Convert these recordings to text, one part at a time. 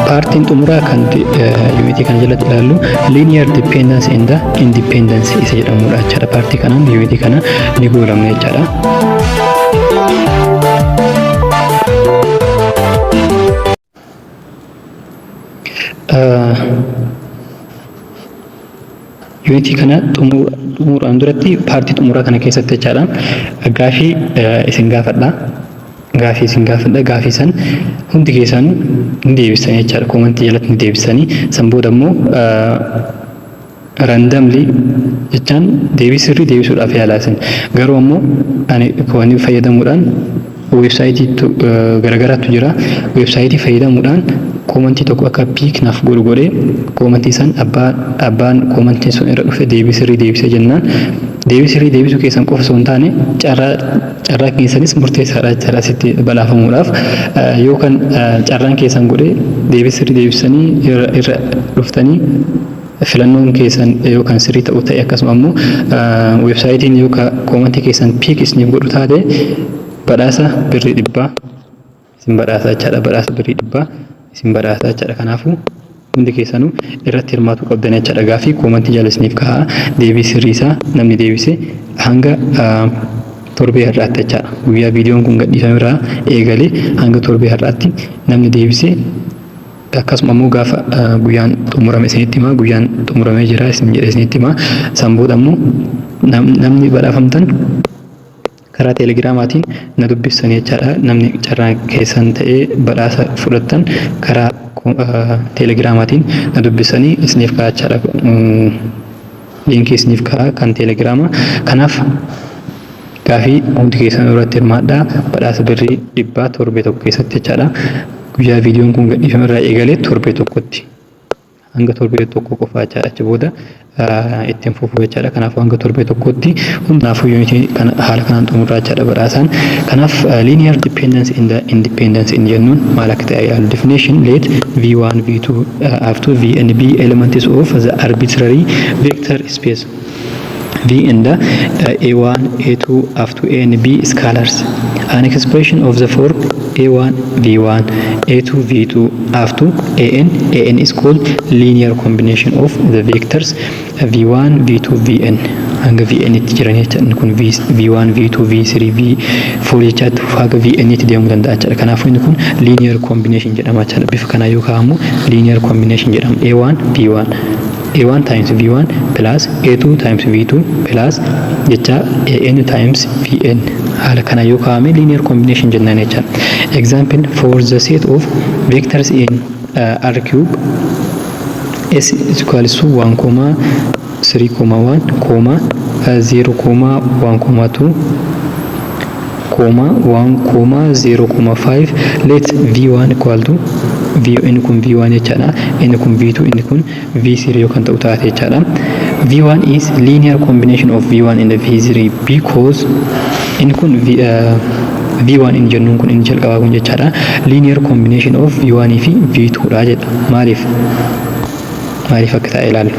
Paartiin xumuraa kan unity kana jalatti ilaallu linear dependence and independence isa jedhamudha jechaadha. Paartii kanaan unity kana ni goolamne jechaadha. Unity kana xumuraan duratti paartii xumuraa kana keessatti jechaadha. Gaafii isin gaafadha. Gaafii san hundi keessan ni deebisanii jechaadha. Koomentii jalatti ni deebisanii san booda immoo randomly jechaan deebisirri deebisuudhaaf yaalaasin. Garuu ammoo ani koowanii fayyadamuudhaan websaayitii garagaraatu jira. Websaayitii fayyadamuudhaan koomentii tokko akka piik naaf godhee koomentii san abbaan koomentii sun irra dhufe deebisirri deebise jennaan. Deebisirri deebisuu keessan qofa osoo hin taane carraa keessanis murteessaadha jechaadha asitti balaafamuudhaaf. Yookaan carraan keessan godhee deebisirri deebisanii irra dhuftanii filannoon keessan yookaan sirrii ta'uu ta'e akkasuma ammoo websaayitiin yookaan koomentii keessan piik isiniif godhu taate badhaasa birrii 100 isin badhaasa jechaadha. Badhaasa birrii 100 isin badhaasa jechaadha. Kanaafuu hundi keessanuu irratti hirmaachuu qabdan jechaadha. Gaafii koomentii jala isiniif kaa'aa. Deebii sirrii isaa namni deebise hanga torbee har'aatti jechaadha. Guyyaa viidiyoon kun gadhiifame irraa eegalee hanga torbee har'aatti namni deebise akkasuma ammoo gaafa guyyaan xumurame isinitti himaa. Guyyaan xumuramee jira isin jedhee isinitti himaa. San booda ammoo namni badhaafamtan karaa teelegiraamaatiin na dubbisanii jechaadha. Namni carraan keessan ta'ee badhaasa fudhattan karaa teelegiraamaatiin na dubbisanii isiniif kaa'aa jechaadha. Liinkii isiniif kaa'aa kan teelegiraamaa. Kanaaf gaafii hundi keessan irratti hirmaadhaa. Badhaasa birrii 100 torbee tokko keessatti jechaadha. Guyyaa viidiyoon kun gadhiifame irraa eegalee torbee tokkotti hanga torbee tokko qofaa jechaadha. Achi booda ittiin fufuu jechaadha. Kanaafuu hanga torbee tokkotti hundaafuu unity kana haala kanaan xumuraa jechaadha badhaasaan. Kanaaf linear dependence and independence in jennuun maal akka ta'e yaalu. Definition: let v1 v2 up to v and b elements of the arbitrary vector space v and a1 a2 up to a and b scalars. An expression of the form a1 v1 a2 v2 up to an is called linear combination of the vectors v1 v2 vn hanga vn itti jiran jechuudha. Kun v1 v2 v3 v4 jechaatti haga vn itti deemuu danda'a jechuudha. Kanaafuu inni kun linear combination jedhama jechuudha. Bifa kanaa yoo kaa'amu linear combination jedhama. a1 v1 a1 times v1 plus a2 times v2 plus jecha an times vn haala kana yoo kaa'ame linear combination jennaan jechuudha. Example: for the set of vectors in R cube s is equals to 1, 3,1, 0,1,2, 1,0,5 let v1 equal to inni kun v1 jechaadha. Inni kun v2, inni kun v3 yookaan ta'u taate jechaadha. v1 is linear combination of v1 and v3 because inni kun v1 in jennuun kun inni jalqabaa kun jechaadha. Linear combination of v1 fi v2 dha jedha. Maaliif akka ta'e ilaallu.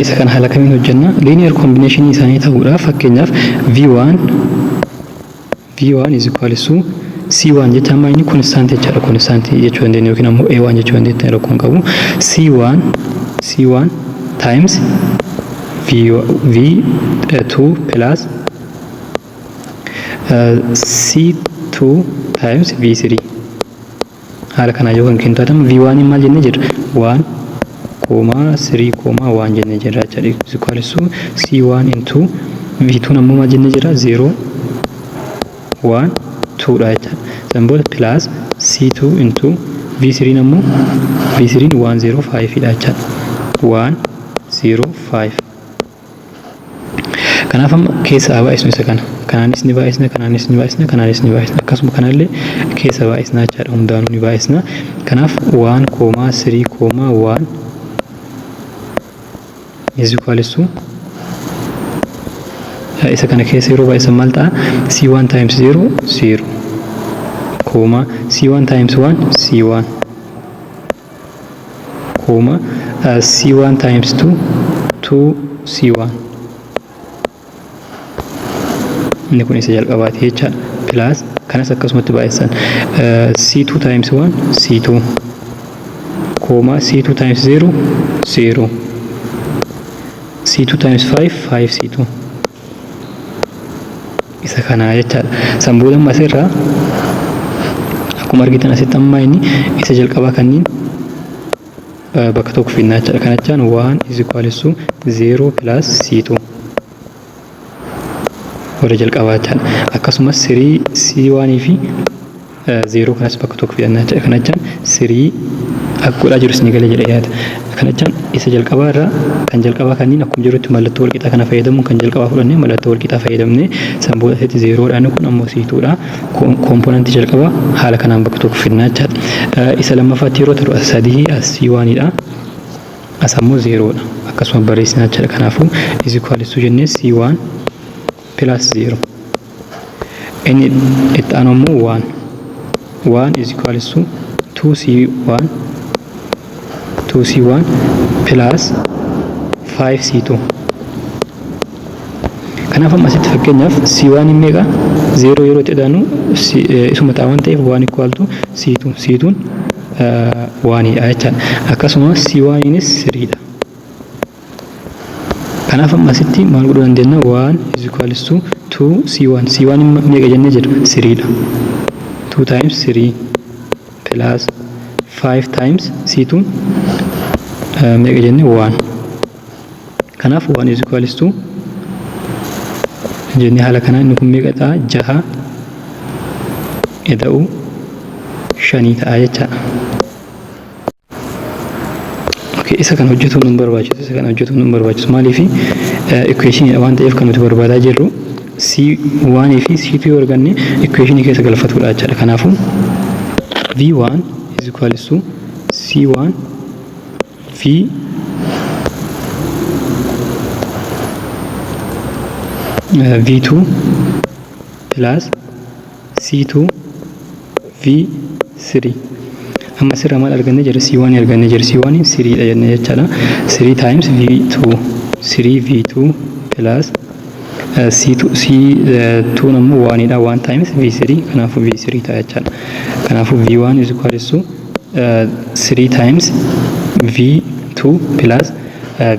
Isa kana haala kamiin hojjenna? Linear combination isaanii ta'uudhaaf fakkeenyaaf v1 is equals to c1 jecha amma inni constant jechaadha. Constant jechuu dandeenya yookiin ammoo a1 jechuu dandeenya rakkoon qabu. c1 times v2 plus c2 times v3 haala kana yoo kan kennu taatan v1 maal jennee jirra 1, 3,1 jennee jirra jechaadha. Equals to c1 into v2 ammoo maal jennee jirra 0, 1, 2 dha jechaadha. San booda plus c2 into v3 ammoo v3 105 dha jechaadha. 105 kanaaf amma keessa baay'isnu isa kana. Kanaanis ni baay'isna, kanaanis ni baay'isna, kanaanis ni baay'isna. Akkasuma kanallee keessa baay'isna jechaadha. Hundaanuu ni baay'isna. Kanaaf 1,3,1 is equals to isa kana keessa yeroo baay'isan maal ta'a? c1 times 0 0, c1 times 1 c1, c1 times 2 2 c1. Inni kun isa jalqabaati jechaadha. plus kanas akkasumatti baay'isan c2 times 1 c2 comma c2 times 0 0 c2 times 5 5 c2 isa kana jechaadha. Sanboodaan asirraa akkuma argitan asitti amma inni isa jalqabaa kanniin bakka tokko finnaa jechaadha. Kana jechaan 1 is equals to 0 plus c2 warra jalqabaa jechaadha. Akkasumas 3 c1 fi 0 kanas bakka tokko fidannaa jechaadha. Kana jechaan 3 akka godhaa jiru isin galee jedhee yaada. Kana jechaan isa jalqabaa irraa kan jalqabaa kanniin akkuma jirutti mallattoo wal qixaa kana fayyadamuun kan jalqabaa fudhannee mallattoo wal qixaa fayyadamnee sanboota asitti 0dhaan kun ammoo c2dha. Kompoonantii jalqabaa haala kanaan bakka tokko fidnaa jechaadha. Isa lammaffaatti yeroo ta'u sadii as c1dha. As ammoo 0dha. Akkasuma barreessinaa jechaadha. Kanaafuu is equals to jennee c1 plus 0. Inni itti aanu ammoo 1 is equals to 2c1 plus 5c2. Kanaaf amma asitti fakkeenyaaf c1 meeqa 0 yeroo itti dhaanu isuma xaawwan ta'eef 1 equal to c2 c2 1dha jechaadha. Akkasuma c1 nis 3dha. Kanaaf amma asitti maal godhuu dandeenya 1 is equals to 2 c1 c1 meeqa jennee jedhu 3dha. 2 times 3 plus 5 times c2 meeqa jenne 1. Kanaaf 1 is equals to jenne haala kanaan inni kun meeqa ta'a 6 eda'u 5 ta'a jechaadha. Okay, isa kan hojjetuu nun barbaachisu maaliif equation waan ta'eef kan nuti barbaadaa jirru c1 fi c2 yoo arganne equation keessa galfatuudha jechaadha. Kanaafuu v1 is equals to c1 v2 plus c2 v3. Amma asirraa maal arganne jira c1 arganne jira c1 3dha jenne jechaadha. 3 times v2 3v2 plus c2 ammoo 1dha 1 times v3 kanaafuu v3 ta'a jechaadha. Kanaafuu v1 is equals to 3 times v2 plus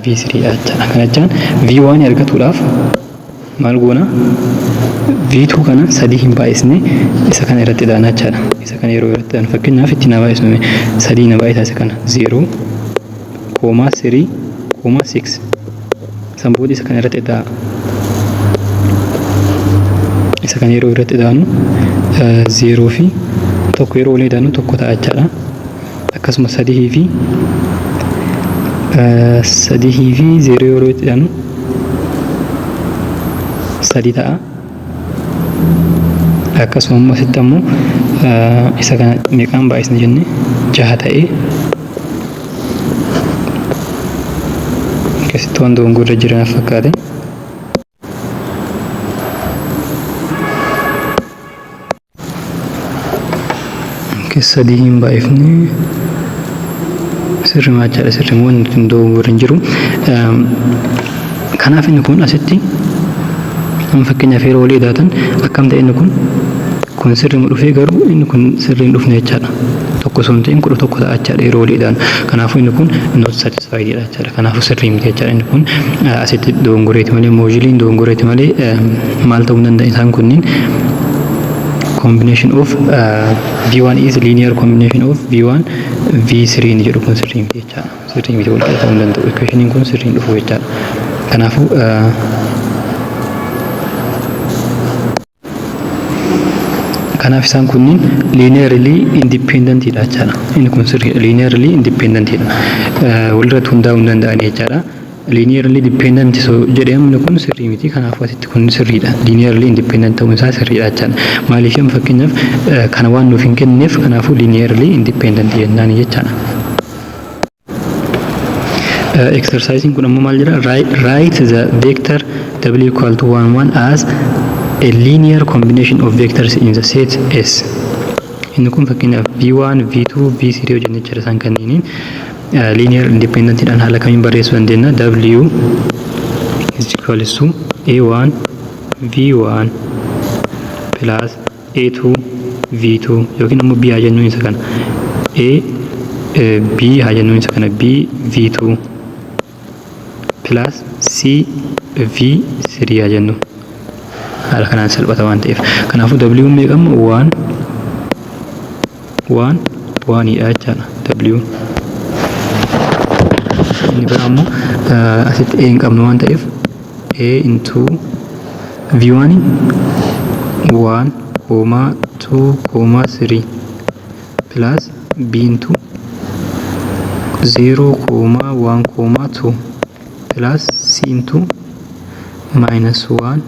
v3 jechaadha. Kana jechaan v1 argatuudhaaf maal goona v2 kana 3 hin baay'isne isa kana irratti dhaana jechaadha. Isa kana yeroo irratti dhaanu fakkeenyaaf itti na baay'isnu 3 na baay'isa isa kana 0 comma 3 comma 6 sanboota isa kana irratti dha'a. Isa kana yeroo irratti dhaanu 0 fi tokko yeroo waliin dhaanu tokko ta'a jechaadha. Akkasuma 3 fi 0 yeroo itti dhaanu 3 ta'a. Akkasuma asitti ammoo isa kana meeqaan baay'isne jenne 6 ta'ee akkasitti waan dogongorra jiran fakkaate. Sadii hin baay'ifne sirri maachaadha. Sirri wanti hin dogongorra hin jiru. Kanaaf inni kun asitti fakkeenyaaf yeroo walii daatan akkam ta'e inni kun sirri dhufee garuu inni kun sirri hin dhufne jechaadha. Tokko osoo hin ta'in 11 ta'a jechaadha yeroo walii daanu. Kanaafuu inni kun not satisfied dha jechaadha. Kanaafuu sirrii miti jechaadha. Inni kun asitti dogongoreeti malee moojiliin dogongoreeti malee maal ta'uu danda'a isaan kunniin combination of v1 is linear combination of v1 v3 ni jedhu kun sirrii miti jechaadha. Sirrii miti wal ta'uu hin danda'u. Equationiin kun sirrii hin dhufu jechaadha. Kanaafuu kanaaf isaan kunniin linearly independent dha jechaadha. Inni kun sirrii linearly independent dha. Walirratti hundaa'uu hin danda'an jechaadha. Linearly dependent so jedhamni kun sirrii miti. Kanaafuu asitti kun sirriidha. Linearly independent ta'uun isaa sirriidha jechaadha. Maaliif fakkeenyaaf kana waan nuuf hin kenneef kanaafuu linearly independent jennaan jechaadha. Exercising kun ammoo maal jira? Write the vector w equal to 1 1 as a linear combination of vectors in the set S. Inni kun fakkeenyaaf v1 v2 v3 hojjennee jira isaan kanneeniin linear independent dhaan haala kamiin barreessuu dandeenya? W is equals to a1 v1 plus A2 V2 yookiin immoo B haa jennuun isa kana A B haa jennuun isa kana B V2 plus C V3 haa jennu. Haala kanaan salphata waan ta'eef. Kanaafuu W meeqamma 1 dha jechaadha W. Inni biraa immoo asitti A hin qabnu waan ta'eef A into V1 1, 2, 3 plus B into 0, 1, 2 plus C into minus 1,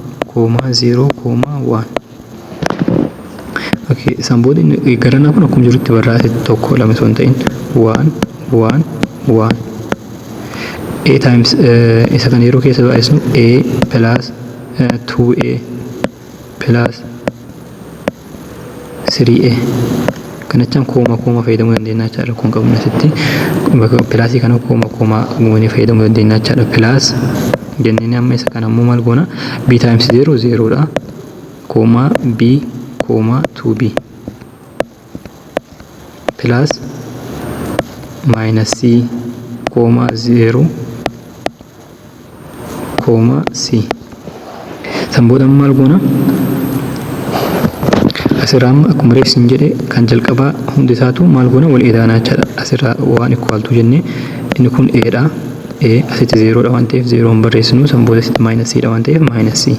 0, 1. Okay, samboodi garanaa kun akkuma jirutti barraa'e tokko lama osoo hin ta'in 1, 1, 1. A times isa kan yeroo keessa baay'isnu A plus 2A plus 3A kanachaan kooma fayyadamuu dandeenya jechaadha. Kun qabnu asitti pilaasii kana kooma goonee fayyadamuu dandeenya jechaadha. Pilaas jenneen amma isa kana ammoo maal goona B times 0 0 dha kooma B kooma 2B plus minus C kooma 0 kooma C samboota maal goona asirraa akkuma reefsin jedhe kan jalqabaa hundi isaatu maal goona wal edaanaa jechaadha. Asirraa waan equaltu jennee inni kun A dha. A asitti 0 dha waan ta'eef 0 hin barreessinu samboota asitti minus C dha waan ta'eef minus C.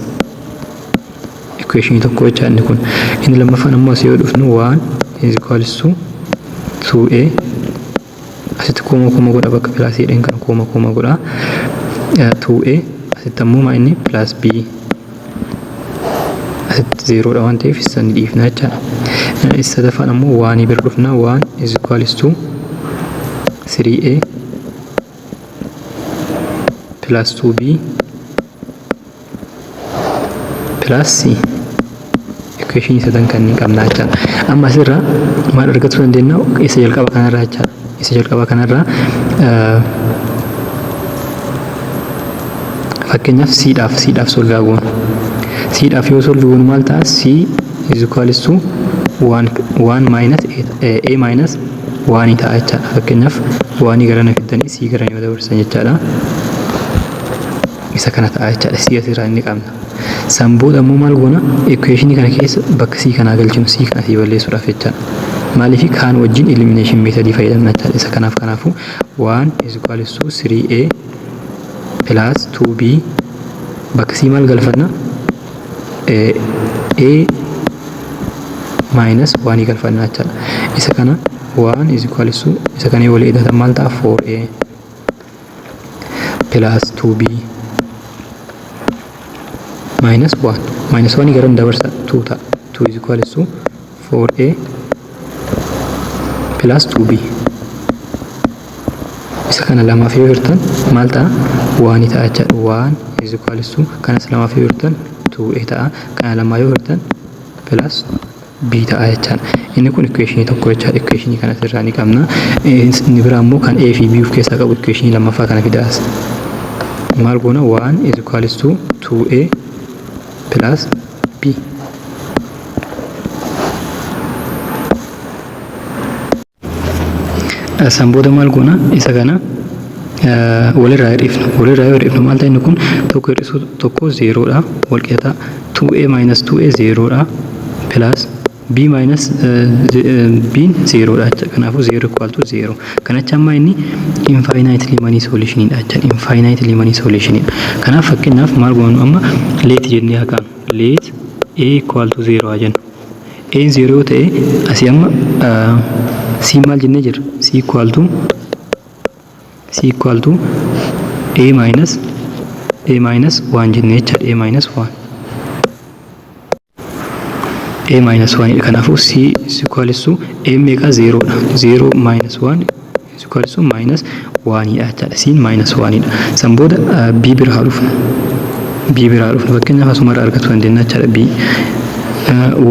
Equation tokko jecha inni kun. Inni lammaffaan ammoo asii yoo dhufnu 1 is equals to 2A asitti kooma godha bakka pilaasii dhaan kan kooma godha 2A asitti ammoo maa inni plus B asitti 0 dha waan ta'eef isa ni dhiifna jechaadha. Isa sadaffaan ammoo 1 bira dhufna 1 is equals to 3A plus 2B plus C. Equation sadan kan ni qabna jechaadha. Amma asirraa maal argachuu dandeenya isa jalqaba kanarraa jechaadha. Isa jalqaba kanarraa fakkeenyaaf C dhaaf solvaa goona. C dhaaf yoo solvii goonu maal ta'a C is equals to 1 minus A minus 1 ta'a jechaadha. Fakkeenyaaf 1 garana fiddanii C garana yoo dabarsan jechaadha. Isa kana ta'a jechaadha. C asirraa inni qabna. Samboota ammoo maal goona equation kana keessa bakka C kanaa galchinu C kana asii balleessuudhaaf jechaadha. Maaliif kaan wajjin elimination method fayyadamna jechaadha. Isa kanaafuu 1 is equals to 3A plus 2B bakka C maal galfanna A minus 1 galfanna jechaadha. Isa kana 1 is equals to isa kana wal eedatan maal ta'a 4A plus 2B minus 1 garan dabarsa 2 ta'a. 2 is equals to 4A plus 2B isa kana lamaaf yoo hirtan maal ta'a 1 ta'a jechaadha. 1 is equals to kanas lamaaf yoo hirtan 2A ta'a. Kana lamaa yoo hirtan plus B ta'a jechaadha. Inni kun equation tokko jechaadha. Equation kana asirraa ni qabna. Inni biraa immoo kan A fi B of keessaa qabu equation lammaffaa kana fidaas. Maal goona 1 is equals to 2A plus B. Samboota maal goona isa kana walirraa yoo dhiifnu maal ta'a inni kun tokko hir'isuu tokko 0 dha wal qixa 2A minus 2A 0 dha plus B minus B 0 dha jecha. Kanaafuu 0 equal to 0. Kanacha amma inni infinitely many solution dha jecha. Infinitely many solution dha. Kanaaf fakkeenyaaf maal goonu amma let jennee haa kaanu. Let A equal to 0 haa jennu. A 0 yoo ta'e asii amma C maal jennee jirra? C equal to A minus 1 jennee jechaadha. A minus 1. A minus 1 kanaafuu C is equals to A meeqa 0 dha. 0 minus 1 is equals to minus 1 dha jechaadha. C minus 1 dha. San booda B bira haa dhufnu. Fakkeenyaaf asumarraa argachuu dandeenya jechaadha. B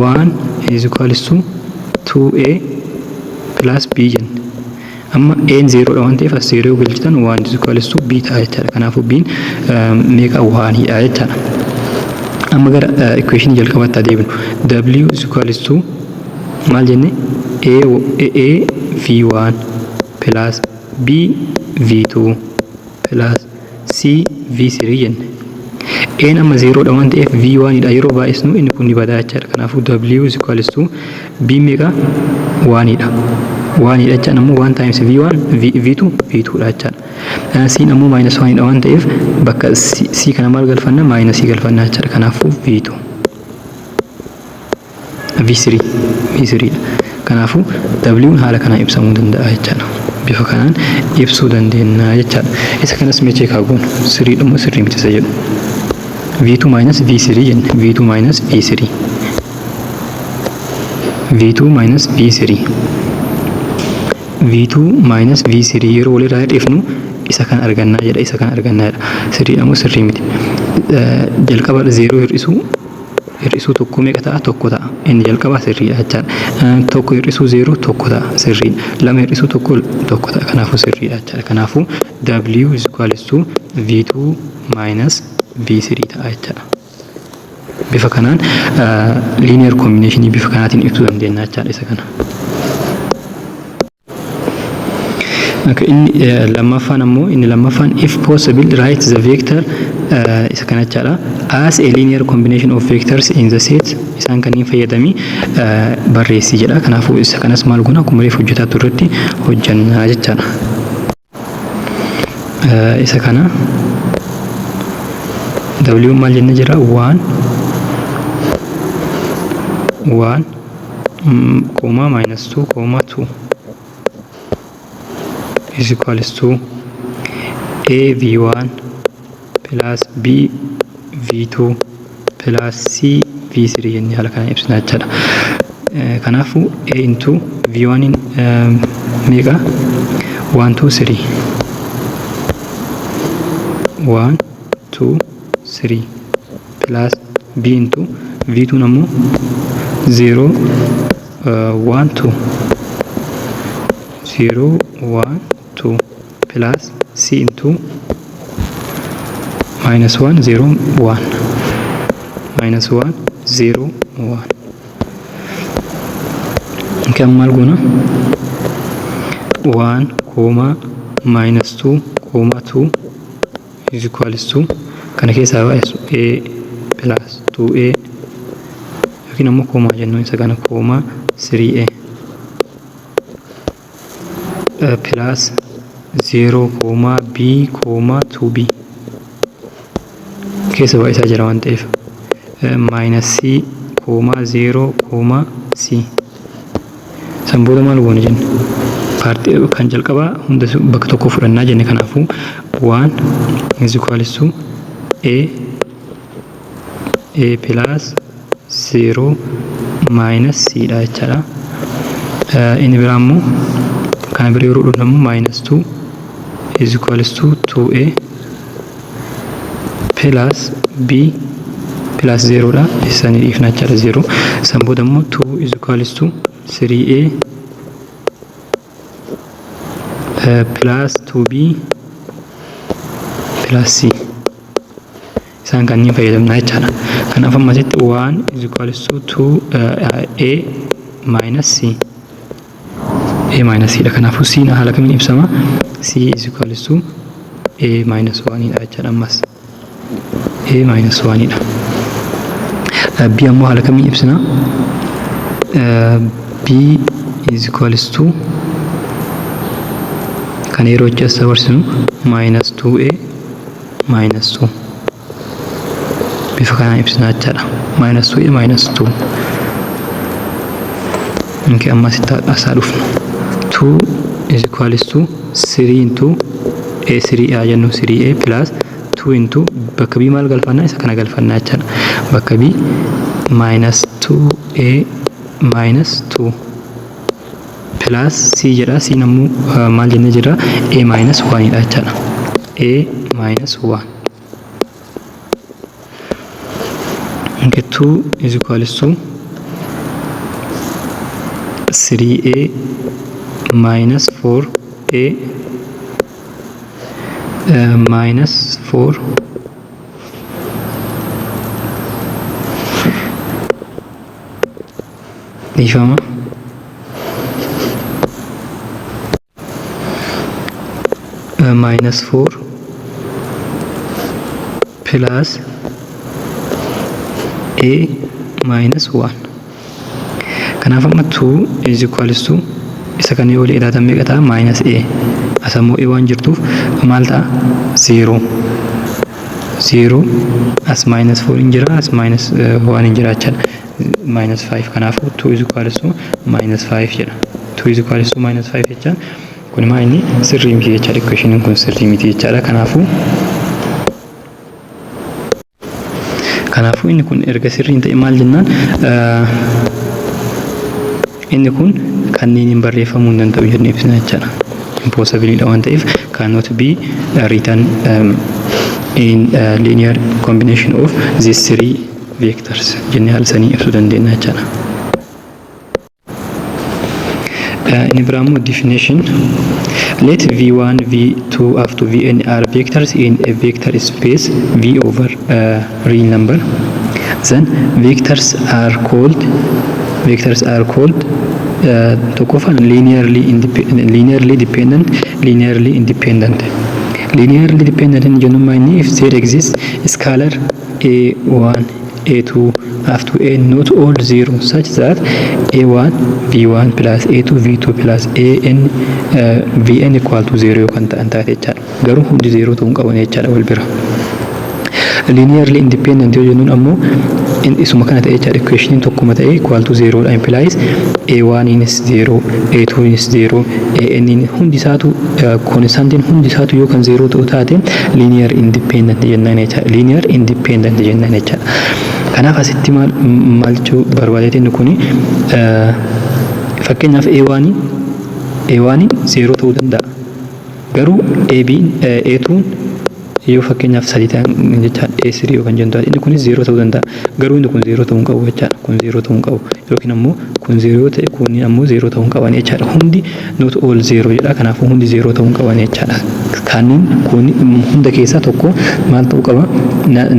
1 is equals to 2A plus B jenne. Amma A 0 dha waan ta'eef as 0 galchitan 1 is equals to B ta'a jechaadha. Kanaafuu B meeqa 1 dha jechaadha. amma gara equation jalqabaatti adeemnu. W is equals to maal jenne A V1 plus B V2 plus C V3 jenne. N amma 0 dha waan ta'eef V1 dha yeroo baay'isnu inni kun ni badaa jechaadha. Kanaafuu W is equals to B meeqa 1 dha. 1 dha jechaan ammoo 1 times V1 V2 dha jechaadha. C ammoo minus 1 dha waan ta'eef bakka C kana maal galfanna minus C galfanna jechaadha. Kanaafuu V2 V3 dha. Kanaafuu W haala kanaan ibsamuu danda'a jechaadha. Bifa kanaan ibsuu dandeenya jechaadha. Isa kanas mechee kaawwan sirriidhuma sirrii miti isa jedhu. V2 minus V3 jenne. V2 minus V3 V2 minus V3 V2 minus V3 yeroo walirraa dhiifnu isa kan argannaa jedha. Isa kan argannaa jedha. Sirriidhamoo sirrii miti. Jalqaba 0 hir'isuu tokko meeqa ta'a? Tokko ta'a. Inni jalqaba sirriidha jechaadha. Tokko hir'isuu 0 tokko ta'a sirriidha. Lama hir'isuu tokko ta'a. Kanaafuu sirriidha jechaadha. Kanaafuu W is equals to V2 minus V3 ta'a jechaadha. Bifa kanaan linear combination bifa kanaatiin ibsuu dandeenya jechaadha isa kana. Inni lammaffaan ammoo if possible write the vector isa kana jechaadha as a linear combination of vectors in the set isaan kanneen fayyadamii barreessi jedha. Kanaafuu isa kanas maal goona akkuma reef hojjetaa turretti hojjannaa jechaadha. Isa kana W maal jenne jira 1 comma minus 2 comma 2 is equals to A V1 plus B V2 plus C V3 jennee haala kana ibsina jechaadha. Kanaafuu A into V1 in meeqa 1 2 3 1 2 3 plus B into V2 nammoo 0 1 2 0 1 2 plus C into minus 1 0 1 minus 1 0 1 kan maal goona 1 comma minus 2 comma 2 is equals to kana keessaa baay'eessu A plus 2A yookiin ammoo koomaa jennuun isa kana koomaa 3A plus 0 koomaa B koomaa 2B keessa baay'isaa jira waan ta'eef minus C koomaa 0 koomaa C san booda maal goone jenne paartii kan jalqabaa hunda bakka tokko fudhannaa jenne. Kanaafuu 1 is equals to A plus 0 minus C dha jechaadha. Inni biraa immoo kana bira yeroo dhufnamu minus 2 is equals to 2A plus B plus 0 dha. Isanii dhiifna jechaadha 0. San booda immoo 2 is equals to 3A plus 2B plus C isaan kanneen fayyadamna jechaadha. Kanaaf ammasitti 1 is equals to 2A minus C dha. Kanaafuu C na haala kamiin ibsama? C is equals to A minus 1 dha jechaadha. Ammas A minus 1 dha. B ammoo haala kamiin ibsina? B is equals to kan yeroo keessa dabarsinu minus 2A minus 2 bifa kanaan ibsina jechaadha. Minus 2A minus 2 inni ammasitti asaa dhufnu 2 is equals to 3 into A 3A jennu 3A plus 2 into bakka B maal galfanna isa kana galfanna jechaadha. Bakka B minus 2A minus 2 plus C jedha. C namuu maal jenne jira A minus 1 dha jechaadha. A minus 1 okay 2 is equals to 3A minus 4A minus 4 dhiifama. Minus 4 plus a minus 1. Kanaaf amma 2 is equals to isa kan yoo leedhaatan meeqa ta'a? Minus a. Asammoo a waan jirtuuf maal ta'a? 0. 0 as minus 4 hin jira, as minus 1 hin jira jechuudha. Minus 5. Kanaafuu 2 is equals to minus 5 jedha. 2 is equals to minus 5 jechaan kun maa inni sirrii miti jechaadha. Equationin kun sirrii miti jechaadha. Kanaafuu inni kun erga sirrii hin ta'e maal jennaan, inni kun kanneen hin barreeffamuu hin danda'u jennee ibsina jechaadha. Impossible dha waan ta'eef cannot be written in linear combination of these three vectors jennee haala sanii ibsuu dandeenya jechaadha. In Abraham definition, let v1, v2 up to vn are vectors in a vector space v over real number. Then vectors are called tokkoffaan linearly dependent, linearly independent. Linearly dependent in jennu inni if there exists scalar a1, a2 up to a not all 0 such that a1 v1 plus a2 v2 plus an vn equal to 0 kan ta'an taate jechaadha. Garuu hundi 0 ta'uu qaban jechaadha wal bira. Linearly independent yoo jennuun ammoo isuma kana ta'e jechaadha. Equationin tokkuma ta'e equal to 0 dha implies a1 is 0, a2 is 0, an hundi isaatu constantin hundi isaatu yoo kan 0 ta'u taate linear independent jennaan jechaadha. Linear independent jennaan jechaadha. Kanaaf asitti maal jechuu barbaadeetiin kuni fakkeenyaaf A1 0 ta'uu danda'a. Garuu A2 yoo fakkeenyaaf 3 ta'an jechaadha. A3 yookaan jennu inni kunis 0 ta'uu danda'a. Garuu inni kun 0 ta'uu hin qabu jechaadha. Kun 0 ta'uu hin qabu. Yookiin ammoo kun 0 ta'e kun ammoo 0 ta'uu hin qaban jechaadha. Hundi not all 0 jedha. Kanaafuu hundi 0 ta'uu hin qaban jechaadha. Kanneen kun hunda keessaa tokko maal ta'uu qaba?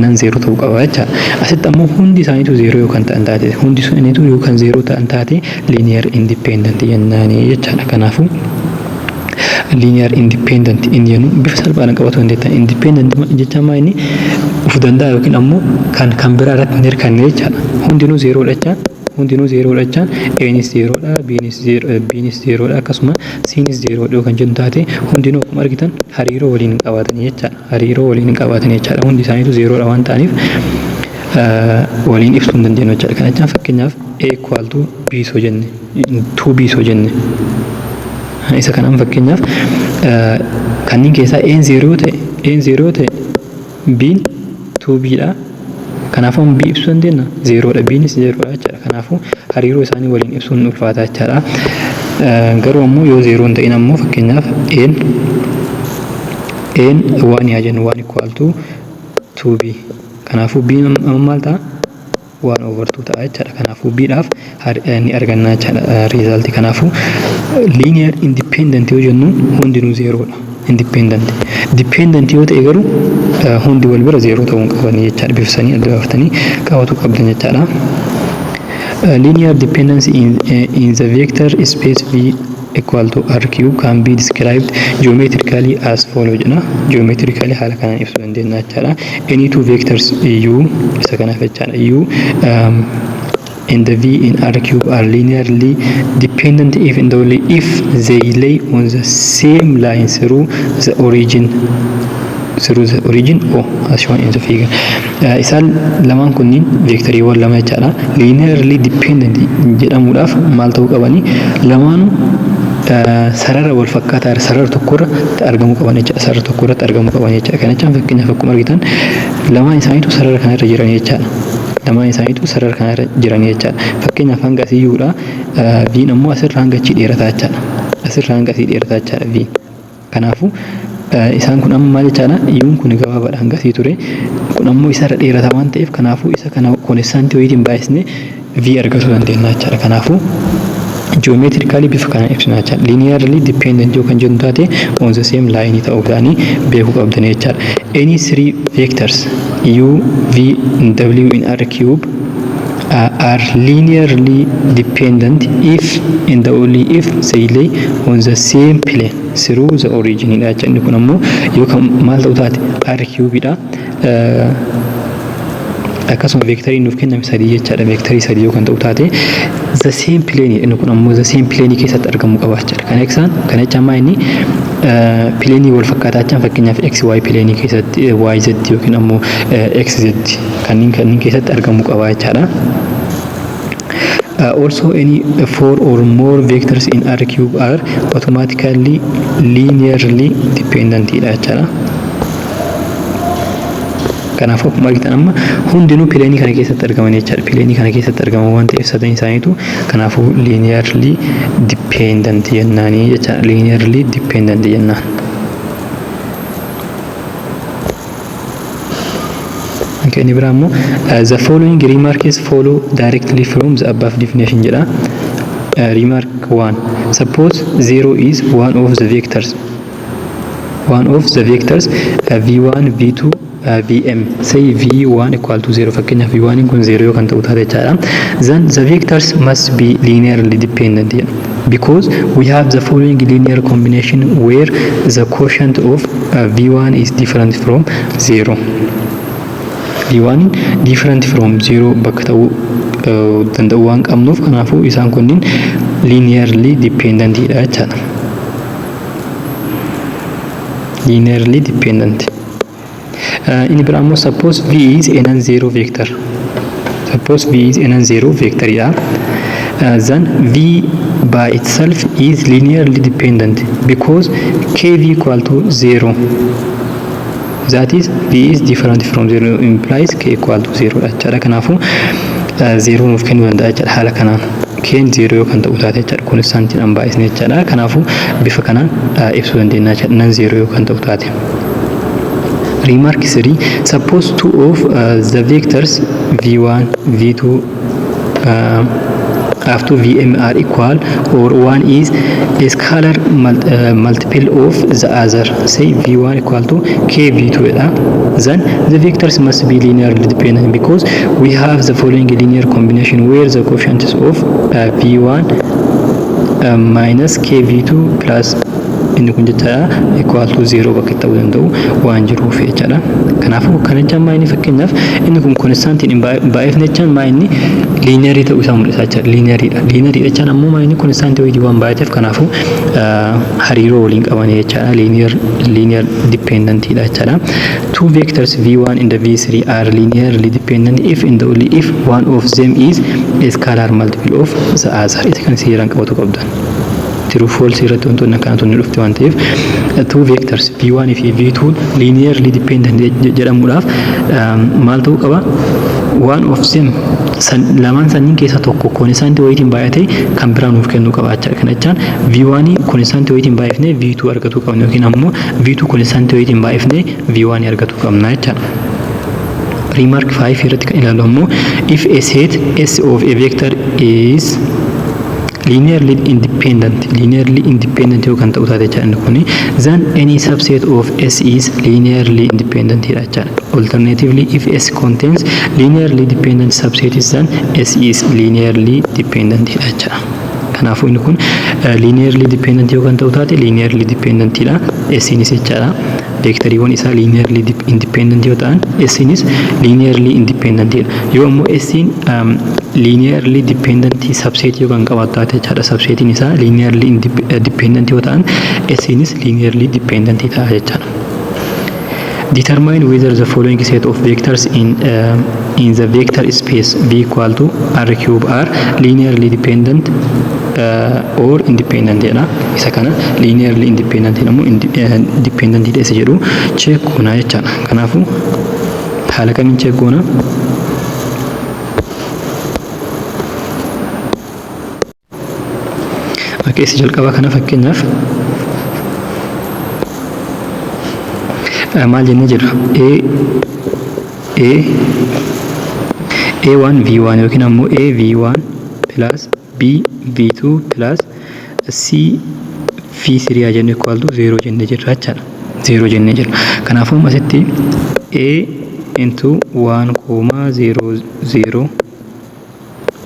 Nan 0 ta'uu qaba jechaadha. Asitti ammoo hundi isaaniitu 0 yookaan ta'an taate, hundi isaaniitu yookaan 0 ta'an taate linear independent jennaani jechaadha. Kanaafuu linear independent in jennu bifa salphaadhaan qabatu dandeetta. Independent jecha maa inni uf danda'a yookiin ammoo kan biraa irratti hin hirkanne jechaadha. Hundinuu 0 dha jechaan. Hundinuu 0 dha jechaan. Anis 0 dha, Bnis 0 dha, akkasuma Cnis 0 dha kan jennu taate hundinuu akkuma argitan hariiroo waliin qabaatan jechaadha. Hariiroo waliin qabaatan jechaadha. Hundi isaaniitu 0 dha waan ta'aniif waliin ibsuu hin dandeenyu jechaadha. Kana jechaan fakkeenyaaf A equal to B soo jenne, 2B soo jenne. Isa kanaan fakkeenyaaf kanneen keessaa A 0 ta'e B'n 2B dha. Kanaafuu B ibsuu dandeenya 0 dha, B'nis 0 dha jechaadha. Kanaafuu hariiroo isaanii waliin ibsuun ulfaataa jechaadha. Garuu ammoo yoo 0 hin ta'in ammoo fakkeenyaaf N 1 yaa jennu 1 equal to 2B. Kanaafuu B maal ta'a? 1 over 2 ta'a jechaadha. Kanaafuu B'dhaaf ni arganna jechaadha result. Kanaafuu linear independent yoo jennu hundinuu 0 dha. Dependent yoo ta'e garuu hundi wal bira 0 ta'uu qaban jechaadha. Bifsanii adda baaftanii qabatu qabdan jechaadha. Linear dependency in the vector space V equal to R cube can be described geometrically as follow jedha. Geometrically haala kanaan ibsuu dandeenya jechaadha. Any two vectors U isa kanaaf jechaadha. U and the V in R cube are linearly dependent if and only if they lay on the same line through the origin O as shown in the figure. Isaan lamaan kunniin veektoriiwwan lama jechaadha. Linearly dependent jedhamuudhaaf maal ta'uu qabani? Lamaanuu sarara wal fakkaataa sarara tokkorra argamuu qaban jechaadha. Sarara tokkorratti argamuu qaban jechaadha. Kana jechaan fakkeenyaaf akkuma argitan lamaan isaaniitu sarara kanarra jiran jechaadha. Lamaan isaaniitu sarara kanarra jiran jechaadha. Fakkeenyaaf hanga asii yuudha. V'n ammoo asirra hanga achii dheerataa jechaadha. Asirra hanga asii dheerataa jechaadha V. Kanaafuu isaan kun amma maal jechaadha? Yuun kun gabaabaadha hanga asii ture. Kun ammoo isarra dheerataa waan ta'eef kanaafuu isa kana konesaantii wayiitiin baay'isnee V argachuu dandeenya jechaadha. Kanaafuu geometrically bifa kana ibsina jechaadha. Linearly dependent yoo kan jennu taate on the same line ta'uu isaanii beekuu qabdan jechaadha. Any three vectors U, V, W in R cube are linearly dependent if and only if they lay on the same plane through the origin dha jechani kun ammoo yookaan maal ta'u taate r cube dha akkasuma vectorii nuuf kenname sadii jechaadha vectorii sadii yookaan ta'u taate the same plane inni kun ammoo the same plane keessatti argamu qaba jechaadha kana eksaan kana jecha ammaa inni plane wal fakkaataa jechaan fakkeenyaaf x y plane keessatti y z yookiin ammoo x z kanneen keessatti argamu qaba jechaadha. Also any 4 or more vectors in R cube are automatically linearly dependent dha jechaadha. Kanaafuu akkuma argitan amma hundinuu pileenii kana keessatti argaman jechaadha. Pileenii kana keessatti argaman waan ta'eef sadan isaaniitu kanaafuu linearly dependent jennaanii jechaadha. Linearly dependent jennaan. Okay, ni biraa immoo the following remarks follow directly from the above definition jedha. Remark 1. Suppose 0 is one of the vectors v1 v2 vm say v1 equal to 0 fakkeenya v1 kun 0 yoo kan ta'u taate jechaadha. Then the vectors must be linearly dependent because we have the following linear combination where the quotient of v1 is different from 0. v1 different from 0 bakka ta'uu danda'u waan qabnuuf kanaafuu isaan kunniin linearly dependent dha jechaadha. Linearly dependent. Inni biraa immoo suppose v is a non-zero vector. Suppose v is a non-zero vector dha. Then v by itself is linearly dependent because kv equal to 0. That is v is different from 0 implies k equal to 0 jechaadha. Kanaafuu 0 nuuf kennuu danda'a jechaadha haala kanaan. Keen 0 yoo kan ta'u taate jechaadha. Kunis saantiin an baay'isne jechaadha. Kanaafuu bifa kanaan ibsuu dandeenya jechaadha. Non 0 yoo kan ta'u taate. Remark 3. Suppose two of the vectors v1, v2 up to vm are equal or one is a scalar multiple of the other. Say v1 equal to kv2 then the vectors must be linearly dependent because we have the following linear combination where the coefficients of v1 minus kv2 plus inni kun jechaadha equal to 0 bakka ta'uu danda'u waan jiruuf jechaadha. Kanaafuu kana jechaan maa inni fakkeenyaaf inni kun konstantiin baay'ifne jechaan maa inni linearii ta'uu isaa mul'isa jechaadha. Lineariidha. Linearii jechaan ammoo maa inni konstantii wayii waan baay'ateef kanaafuu hariiroo waliin qabanii jechaadha. Linear dependent dha jechaadha. Two vectors v1 and v3 are linearly dependent if and only if one of them is a scalar multiple of the other. Isa kan seeraan qabatu qabdan. True false irratti wantoonni akkanatonni dhufte waan ta'eef two vectors v1 fi v2 linearly dependent jedhamuudhaaf maal ta'uu qaba? One of them lamaan sanniin keessaa tokko konstantii wayiitiin baay'ate kan biraa nuuf kennuu qaba jechaadha. Kana jechaan v1 konstantii wayiitiin baay'ifne v2 argatuu qabna yookiin ammoo v2 konstantii wayiitiin baay'ifne v1 argatuu qabna jechaadha. Remark 5 irratti kan ilaallu ammoo if a set S of a vector is linearly independent yoo kan ta'u taate jechaadha kuni then any subset of S is linearly independent dha jechaadha. Alternatively if S contains linearly dependent subsets then S is linearly dependent dha jechaadha. Kanaafuu inni kun linearly dependent yoo kan ta'u taate linearly dependent dha. S'inis jechaadha vectoriiwwan isaa linearly independent yoo ta'an S'inis linearly independent dha. Yoo ammoo S'iin linearly dependent subset yoo kan qabaatu taate jechaadha. Subsetiin isaa linearly dependent yoo ta'an S'inis linearly dependent ta'a jechaadha. Determine whether the following set of vectors in the vector space v equal to r cube are linearly dependent or independent jedha. Isa kana linearly independent jedhamu dependent isa jedhu check goona jechaadha. Kanaafuu haala kamiin check goona? Keessa jalqabaa kana fakkeenyaaf maal jennee jirra? A1 V1 yookiin ammoo A V1 plus B V2 plus C V3 jennee equal to 0 jennee jirra jechaadha. 0 jennee jirra. Kanaafuu asitti A into 1,00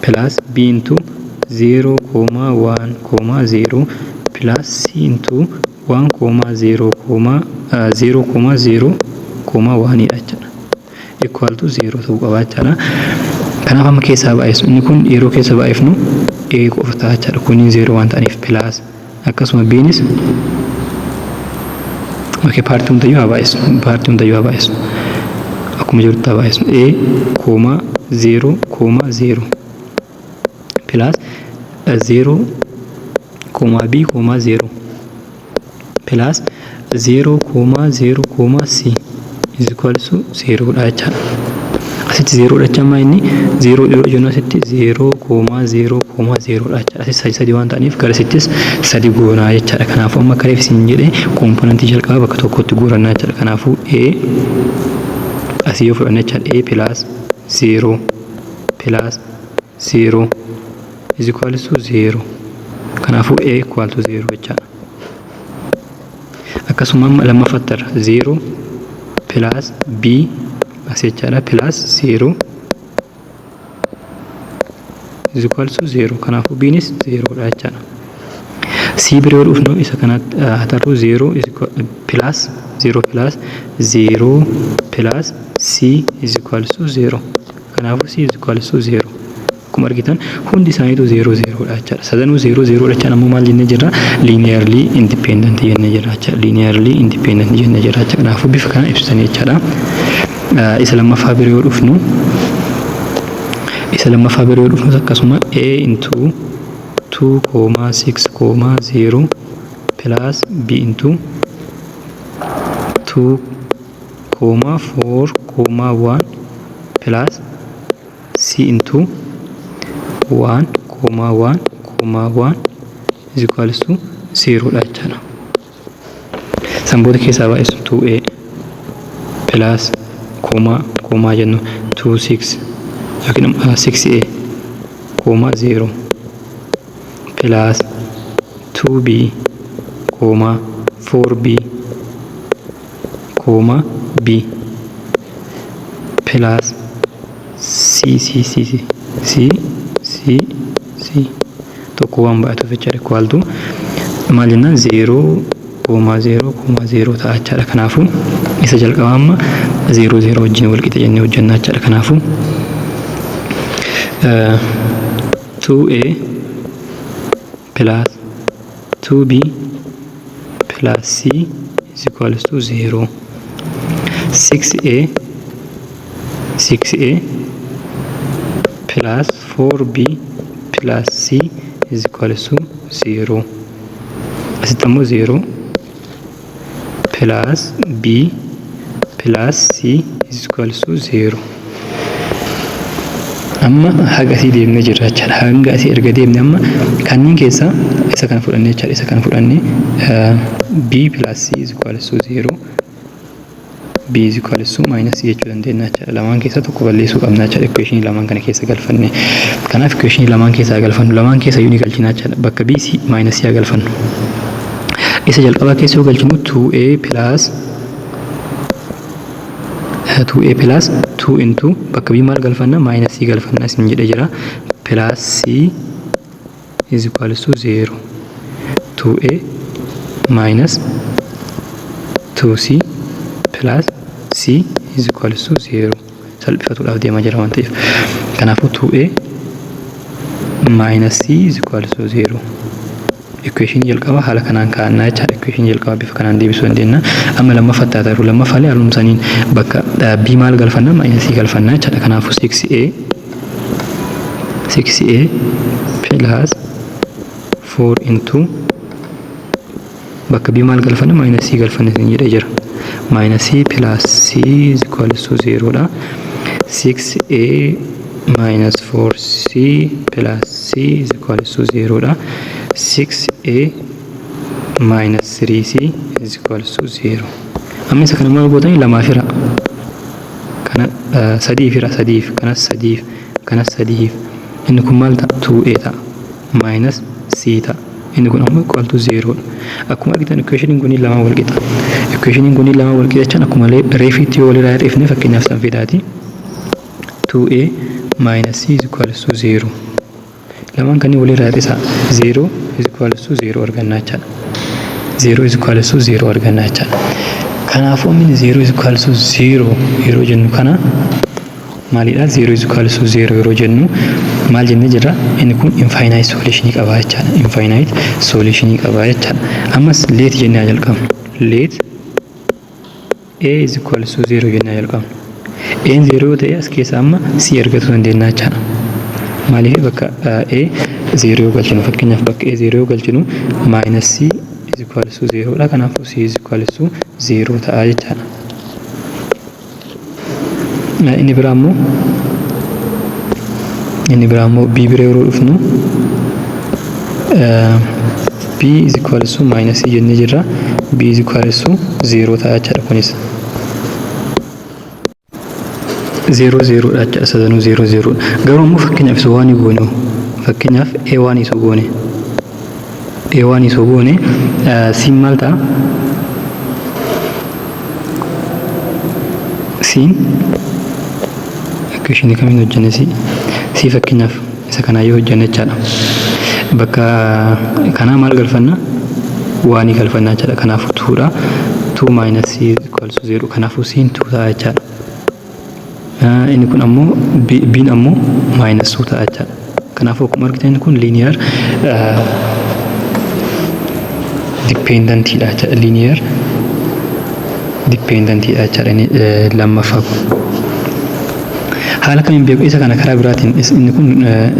plus b into 0,1,0 plus c into 1,0,0,1 jechuudha. Equal to 0 ta'uu qaba jechuudha. Kanaaf amma keessaa baay'isnu inni kun yeroo keessa baay'ifnu a qofa ta'a jechuudha. Kun 0 waan ta'aniif plus akkasuma b'nis okay paartii hundayyuu haa baay'isnu. Akkuma jirutti haa baay'isnu a, 0,0 plus 0,b,0 plus 0,0,c is equal to 0 dha jechuudha. Asitti 0 dha jechuudha inni 0 yeroo jennu asitti 0,0,0 dha jechuudha. Asitti sadii waan ta'aniif gara asittis sadii goonaa jechuudha. Kanaafuu amma akka reefsiin jedhee komponentii jalqaba bakka tokkotti guurannaa jechuudha. Kanaafuu a asii yoo fudhanne jechuudha a plus 0 plus 0 is equal to 0. Kanaafuu a equal to 0 jechuudha. Akkasuma lammaffatti 0 plus b asii jechuudha plus 0 is equal to 0. Kanaafuu b'nis 0 dha jechuudha. C biroo dhufnu isa kanatti hatarru 0 plus 0 plus 0 plus c is equal to 0. Kanaafuu c is equal to 0. Akkuma argitan hundi isaaniitu 0 0 dha jechuudha. Sadanuu 0 0 dha jechuudha. Ammoo maal jennee jirra? Linearly independent jennee jirra jechuudha. Linearly independent jennee jirra jechuudha. Kanaafuu bifa kana ibsitanii jechuudha. Isa lammaffaa biroo dhufnu akkasuma a into 2,6,0 plus b into 2,4,1 plus c into 1,1,1 is equal to 0 dha jechuudha. Sanboota keessaa baay'isu 2a plus koomaa jennu 26 yookiin 6a 0 plus 2b 4b b plus c tokko waan baay'atuuf jechuudha. Equal to maal jennaan 0,0,0 ta'a jechuudha. Kanaafuu isa jalqabaa amma 0 0 wajjin wal qixa jennee hojjannaa jechuudha. Kanaafuu 2a plus 2b plus c is equal to 0. 6a plus 4b plus c is equal to 0. Asitti ammoo 0 plus b plus c is equal to 0. Amma haga asii deemnee jirra jechuudha. Hanga asii erga deemne amma kanneen keessaa isa kana fudhannee jechuudha. Isa kana fudhannee b plus c is equal to 0. b is equal to minus c jechuu dandeenya jechuudha. Lamaan keessaa tokko balleessuu qabna jechuudha. Equation lamaan kana keessa galfanne. Kanaaf equation lamaan keessaa galfannu. Lamaan keessa yuuni galchinaa jechuudha. Bakka b c minus c galfannu. Isa jalqabaa keessa yoo galchinu 2a plus 2 into bakka b maal galfanna minus c galfanna isin jedhee jira plus c is equal to 0. 2a minus 2c plus c is equal to 0. Salphifatuudhaaf deemaa jira waan ta'eef. Kanaafuu 2a minus c is equal to 0. Equation jalqaba haala kanaan kaa'annaa jechuudha. Equation jalqaba bifa kanaan deebisuu dandeenya. Amma lammaffatti haa ta'u lammaffaalee haalumsaniin bakka b maal galfanna minus c galfanna jechuudha. Kanaafuu 6a plus 4 into bakka b maal galfanna minus c galfanna isin jedhee jira. Minus c plus c is equal to 0 dha. 6a minus 4c plus c is equal to 0 dha. 6a minus 3c is equal to 0. Amma isa kana maal gootanii lamaaf hira. Kana sadiif hira sadiif kanas sadiif inni kun maal ta'a 2a ta'a minus c ta'a. Inni kun ammoo equal to 0 dha. Akkuma argitan equationin kun lamaan wal qixa. Equationin kun lamaan wal qixa jechuun akkuma reefiitti yoo walirraa hir'ifne fakkeenyaaf san fidaati 2a minus c is equal to 0. lamaan kanneen walirraa hir'isaa 0 is equals to 0 argannaa jechaadha. 0 is equals to 0 argannaa jechaadha. Kanaafuu inni 0 is equals to 0 yeroo jennu kana maalidha? 0 is equals to 0 yeroo jennu maal jennee jirra? Inni kun infinite solution qaba jechaadha. Infinite solution qaba jechaadha. Ammas let jennee jalqabna. Let a is equals to 0 jennee jalqabna. A 0 ta'e as keessa amma c argachuu dandeenya jechaadha. Maaliif bakka a 0 galchinu fakkeenyaaf bakka a 0 galchinu minus c is equals to 0 dha. Kanaafuu c is equals to 0 ta'a jechaadha. Inni biraa immoo b bira yeroo dhufnu b is equals to minus c jennee jirra. b is equals to 0 ta'a jechaadha. Kunis 0 0 dha jechaadha. Sadanuu 0 0. Garuu immoo fakkeenyaaf isa waan goone fakkeenyaaf a1 isa goone a1 isa goone c maal ta'a? c equation kamiin hojjenne c fakkeenyaaf isa kana yoo hojjenne jechaadha. Bakka kanaa maal galfanna? 1 galfanna jechaadha. Kanaafuu 2 dha. 2 minus c equals to 0. Kanaafuu c 2 ta'a jechaadha. Inni kun ammoo b ammoo minus 2 ta'a jechaadha. Kanaafuu akkuma argitan kun linear dependent dha jechaadha. Linear dependent dha jechaadha inni lammaffaa kun. Haala kamiin beeku isa kana karaa biraatiin inni kun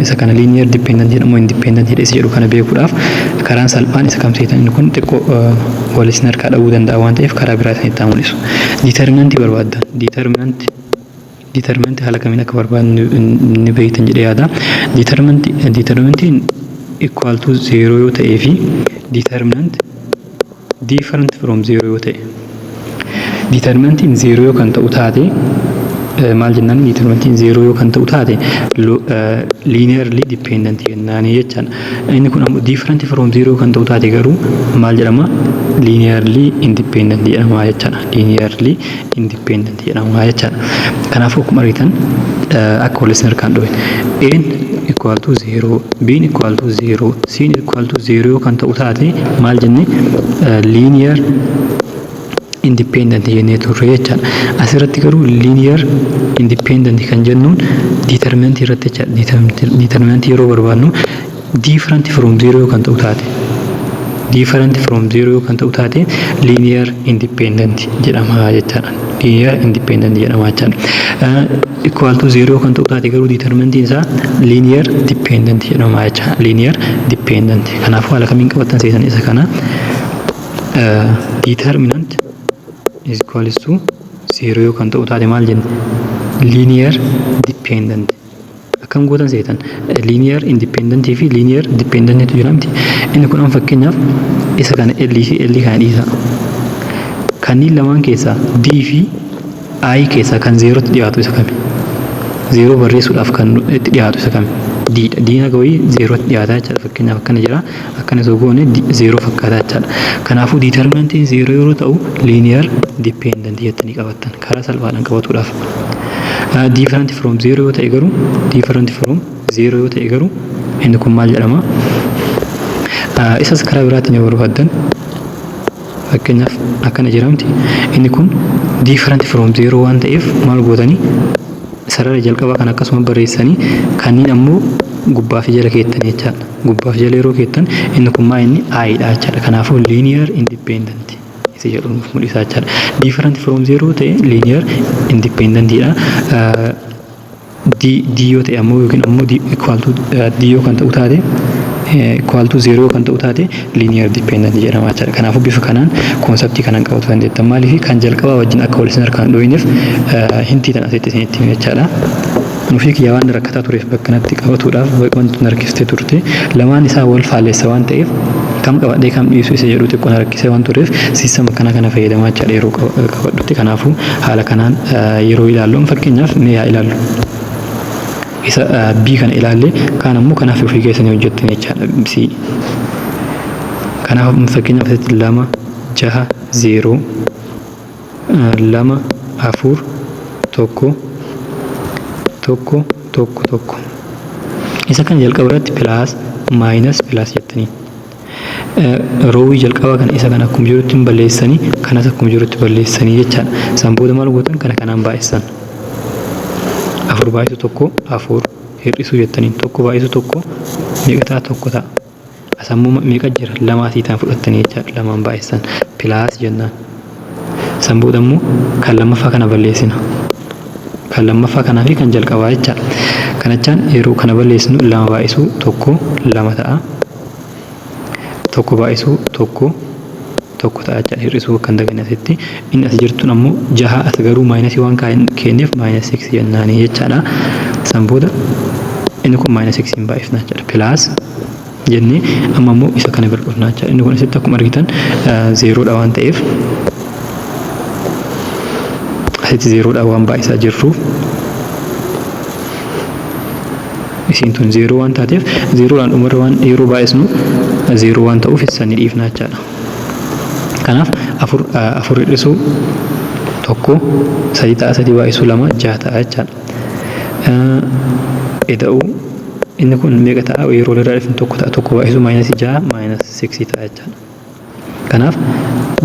isa kana linear dependent jedhamu independent jedhee jedhu kana beekuudhaaf karaan salphaan isa kam seetan inni kun xiqqoo wal isin harkaa dhabuu danda'a waan ta'eef karaa biraatiin itti mul'isu. Determinantii barbaaddan. Determinantii haala kamiin akka barbaadnu ni beektan jedhee yaada. Determinantiin equal to 0 yoo ta'ee fi determinant different from 0 yoo ta'e. Determinantiin 0 yoo kan ta'u taate maal jennaan? Determinantiin 0 yoo kan ta'u taate linearly dependent jennaani jechaadha. Inni kun ammoo different from 0 kan ta'u taate garuu maal jedhama? Linearly independent jedhama jechaadha. Linearly independent jedhama jechaadha. Kanaafuu akkuma argitan akka wal isin harkaan dhoohin a equal to 0 b equal to 0 c equal to 0 yoo kan ta'u taate maal jenne? Linear independent jennee turre jechaadha. Asirratti garuu linear independent kan jennuun determinant irratti jechaadha. Determinant yeroo barbaadnu different from 0 kan ta'u taate linear independent jedhama jechaadha. Linear independent jedhama jechaadha. Equal to 0 kan ta'u taate garuu determinantiin isaa linear dependent jedhama jechaadha. Linear dependent. Kanaafuu haala kamiin qabattan seetan isa kana determinant is equals to 0 yoo kan ta'u taate maal jenna? Linear dependent. Akkam gootan seetan linear independent fi linear dependent tu jira miti. Inni kun fakkeenyaaf isa kana L fi L kana dhiisa. Kanneen lamaan keessaa D fi I keessaa kan 0 tti dhiyaatu isa kami? 0 barreessuudhaaf kan itti dhiyaatu isa kami? Diina gawii 0 tti dhiyaata jechaadha. Fakkeenyaaf akkana jira. Akkana osoo goone 0 fakkaata jechaadha. Kanaafuu determinantiin 0 yeroo ta'u linear dependent jettanii qabattan karaa salphaadhaan qabatuudhaaf. Different from 0 yoo ta'e garuu inni kun maal jedhama? Isas karaa biraatiin yoo barbaaddan fakkeenyaaf akkana jiramti. Inni kun different from 0 waan ta'eef maal gootanii sarara jalqabaa kan akkasuma barreessanii kanneen ammoo gubbaa fi jala keettanii jechaadha. Gubbaa fi jala yeroo keettan inni kun maa inni I dha jechaadha. Kanaafuu linear independent isa jedhu nuuf mul'isa jechaadha. Different from 0 ta'e linear independent dha. D yoo ta'e ammoo yookiin ammoo equal to D yoo kan ta'u taate equal to 0 kan ta'u taate linear dependent jedhama jechaadha. Kanaafuu bifa kanaan konseptii kanaan qabatu dandeettan. Maaliif kan jalqabaa wajjin akka wal isin harkaan dhoohineef hintii tan asitti isinitti hime jechaadha. Nuufii kiyyaa waan rakkataa tureef bakka natti qabatuudhaaf wanti narkistee turte lamaan isaa wal faalleessa waan ta'eef kam qabadhee kam dhiisu isa jedhu xiqqoo narkisee waan tureef siistama kana fayyadamaa jechaadha yeroo qabadhutti. Kanaafuu haala kanaan yeroo ilaallu fakkeenyaaf mee yaa ilaallu. Isa B kana ilaalle kaan ammoo kanaaf ofii keessanii hojjettan jechaadha. Kanaaf fakkeenyaaf asitti 2 6 0 2 4 1 tokko isa kan jalqaba irratti plus minus plus jettanii roowii jalqaba kan isa kan akkuma jirutti balleessanii kanas akkuma jirutti balleessanii jechaadha. San booda maal gootan kana kanaan baay'isan. Afur baay'isu tokko afur hir'isuu jettanii tokko baay'isu tokko meeqa ta'a tokko ta'a. Asammoo meeqa jira lamaa siitaan fudhattanii jechaadha. Lamaan baay'isan plus jennaan. San booda immoo kan lammaffaa kana balleessina. Kan lammaffaa kanaa fi kan jalqabaa jechaadha. Kanachaan yeroo kana balleessinu lama baay'isu tokko lama ta'a. Tokko baay'isu tokko ta'a jechaadha. Hir'isuu kan daganasitti inni as jirtuun ammoo jaha as garuu maayinasii waan kenneef maayinas 6 jennaanii jechaadha. San booda inni kun maayinas 6 hin baay'ifna jechaadha. Plus jennee amma immoo isa kana bira dhufna jechaadha. Inni kun asitti akkuma argitan zeeroodha waan ta'eef asitti zeeroodha waan baay'isaa jirruuf isiin tun zeeroo waan taateef zeeroodhaan dhumarra waan yeroo baay'isnu zeeroo waan ta'uuf isaan ni dhiifna jechaadha. Kanaaf afur hir'isuu tokko sadii ta'a sadii baay'isuu lama jaha ta'a jechaadha. Eda'uu inni kun meeqa ta'a yeroo irraa dhufin tokko ta'a tokko baay'isuu maayinasii jaha maayinas 6 ta'a jechaadha. Kanaaf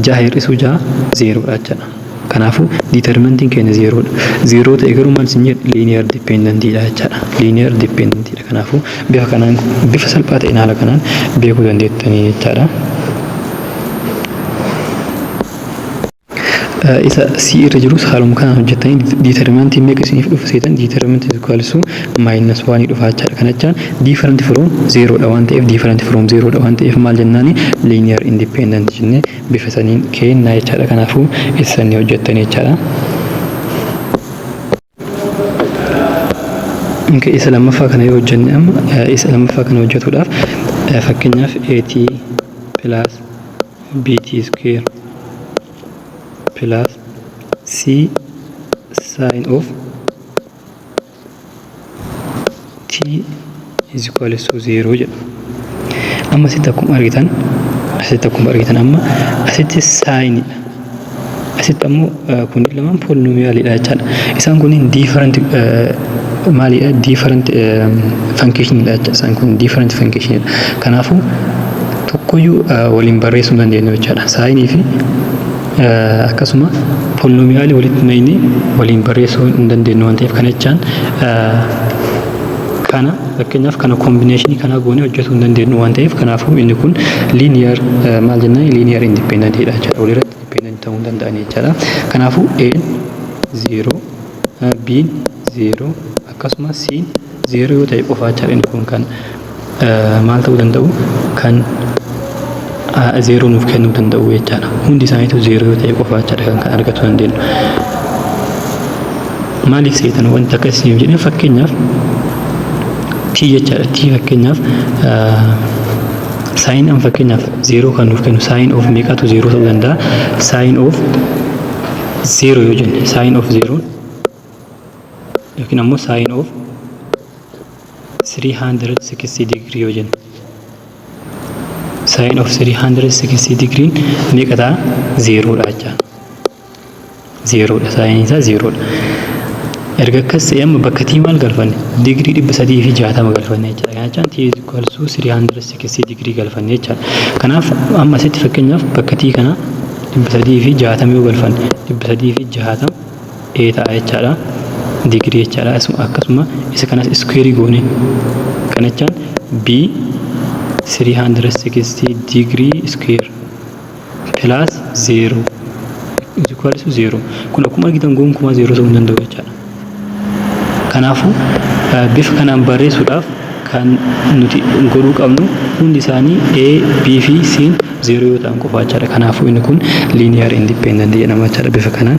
jaha hir'isuu jaha zeeroodha jechaadha. Kanaafuu determinantiin keenya zeeroodha. Zeeroo ta'e garuu maal isin jedhu linear dependentidha jechaadha. Linear dependentidha. Kanaafuu bifa kanaan bifa salphaa ta'een haala kanaan beekuu dandeettanii jechaadha. Isa C irra jirus haaluma kanaan hojjettanii determinantiin meeqa isiniif dhufu seetan determinant is equals to minus 1 dhufa jechaadha. Kanachaan different from zeeroodha waan ta'eef different from zeeroodha waan ta'eef maal jennaani linear independent jennee bifa saniin kennaa jechaadha. Kanaafuu isaan hojjettanii jechaadha. Isa lammaffaa kana yoo hojjenne amma isa lammaffaa kana hojjetuudhaaf fakkeenyaaf AT plus BT square plus C sin of T is equal to 0 jedha. Amma asitti akkuma argitan amma asitti saayinidha. Asitti ammoo kun lamaan poolinomiyaalidha jechaadha. Isaan kunniin different maalidha different functionidha jechaadha. Isaan kun different functionidha. Kanaafuu tokkoyyuu waliin barreessuu hin dandeenyu jechaadha. Saayinii fi akkasuma poolinomiyaalii walitti naqnee waliin barreessuu hin dandeenyu waan ta'eef kanachaan kana fakkeenyaaf kana koombineeshinii kana goonee hojjetuu hin dandeenyu waan ta'eef kanaafuu inni kun linear maal jennaan linear independentidha jechaadha. Walirratti independent ta'uu hin danda'ani jechaadha. Kanaafuu A 0 B 0 akkasuma C 0 yoo ta'e qofaa jechaadha. Inni kun kan maal ta'uu danda'u kan zeeroo nuuf kennuu danda'u jechaadha. Hundi isaaniitu zeeroo yoo ta'e qofaa jechaadha kan argachuu dandeenyu. Maaliif seetan wanta akkasiif jedhee fakkeenyaaf T jechaadha. T fakkeenyaaf saayin an fakkeenyaaf zeeroo kan nuuf kennu saayin of meeqatu zeeroo ta'uu danda'a. Saayin of zeeroo yoo jenne saayin of zeeroon yookiin ammoo saayin of 360 degree yoo jenne saayin of 360 degree meeqa ta'a zeeroodha jechaadha. Zeeroodha saayin isaa zeeroodha. Erga akkas ta'e amma bakka T maal galfanne digirii 360 galfanne jechaadha. Kanachaan T is equal to 360 degree galfanne jechaadha. Kanaaf amma asitti fakkeenyaaf bakka T kana 360 yoo galfanne 360 A ta'a jechaadha. Digirii jechaadha. Akkasuma isa kanas iskuweerii goone kanachaan B 360 degree square plus 0 is equal to 0. Kun akkuma argitan gonkumaa 0 ta'uu hin danda'u jechaadha. Kanaafuu bifa kanaan barreessuudhaaf kan nuti godhuu qabnu hundi isaanii A, B fi C 0 yoo ta'an qofaa jechaadha. Kanaafuu inni kun linear independent jedhama jechaadha. Bifa kanaan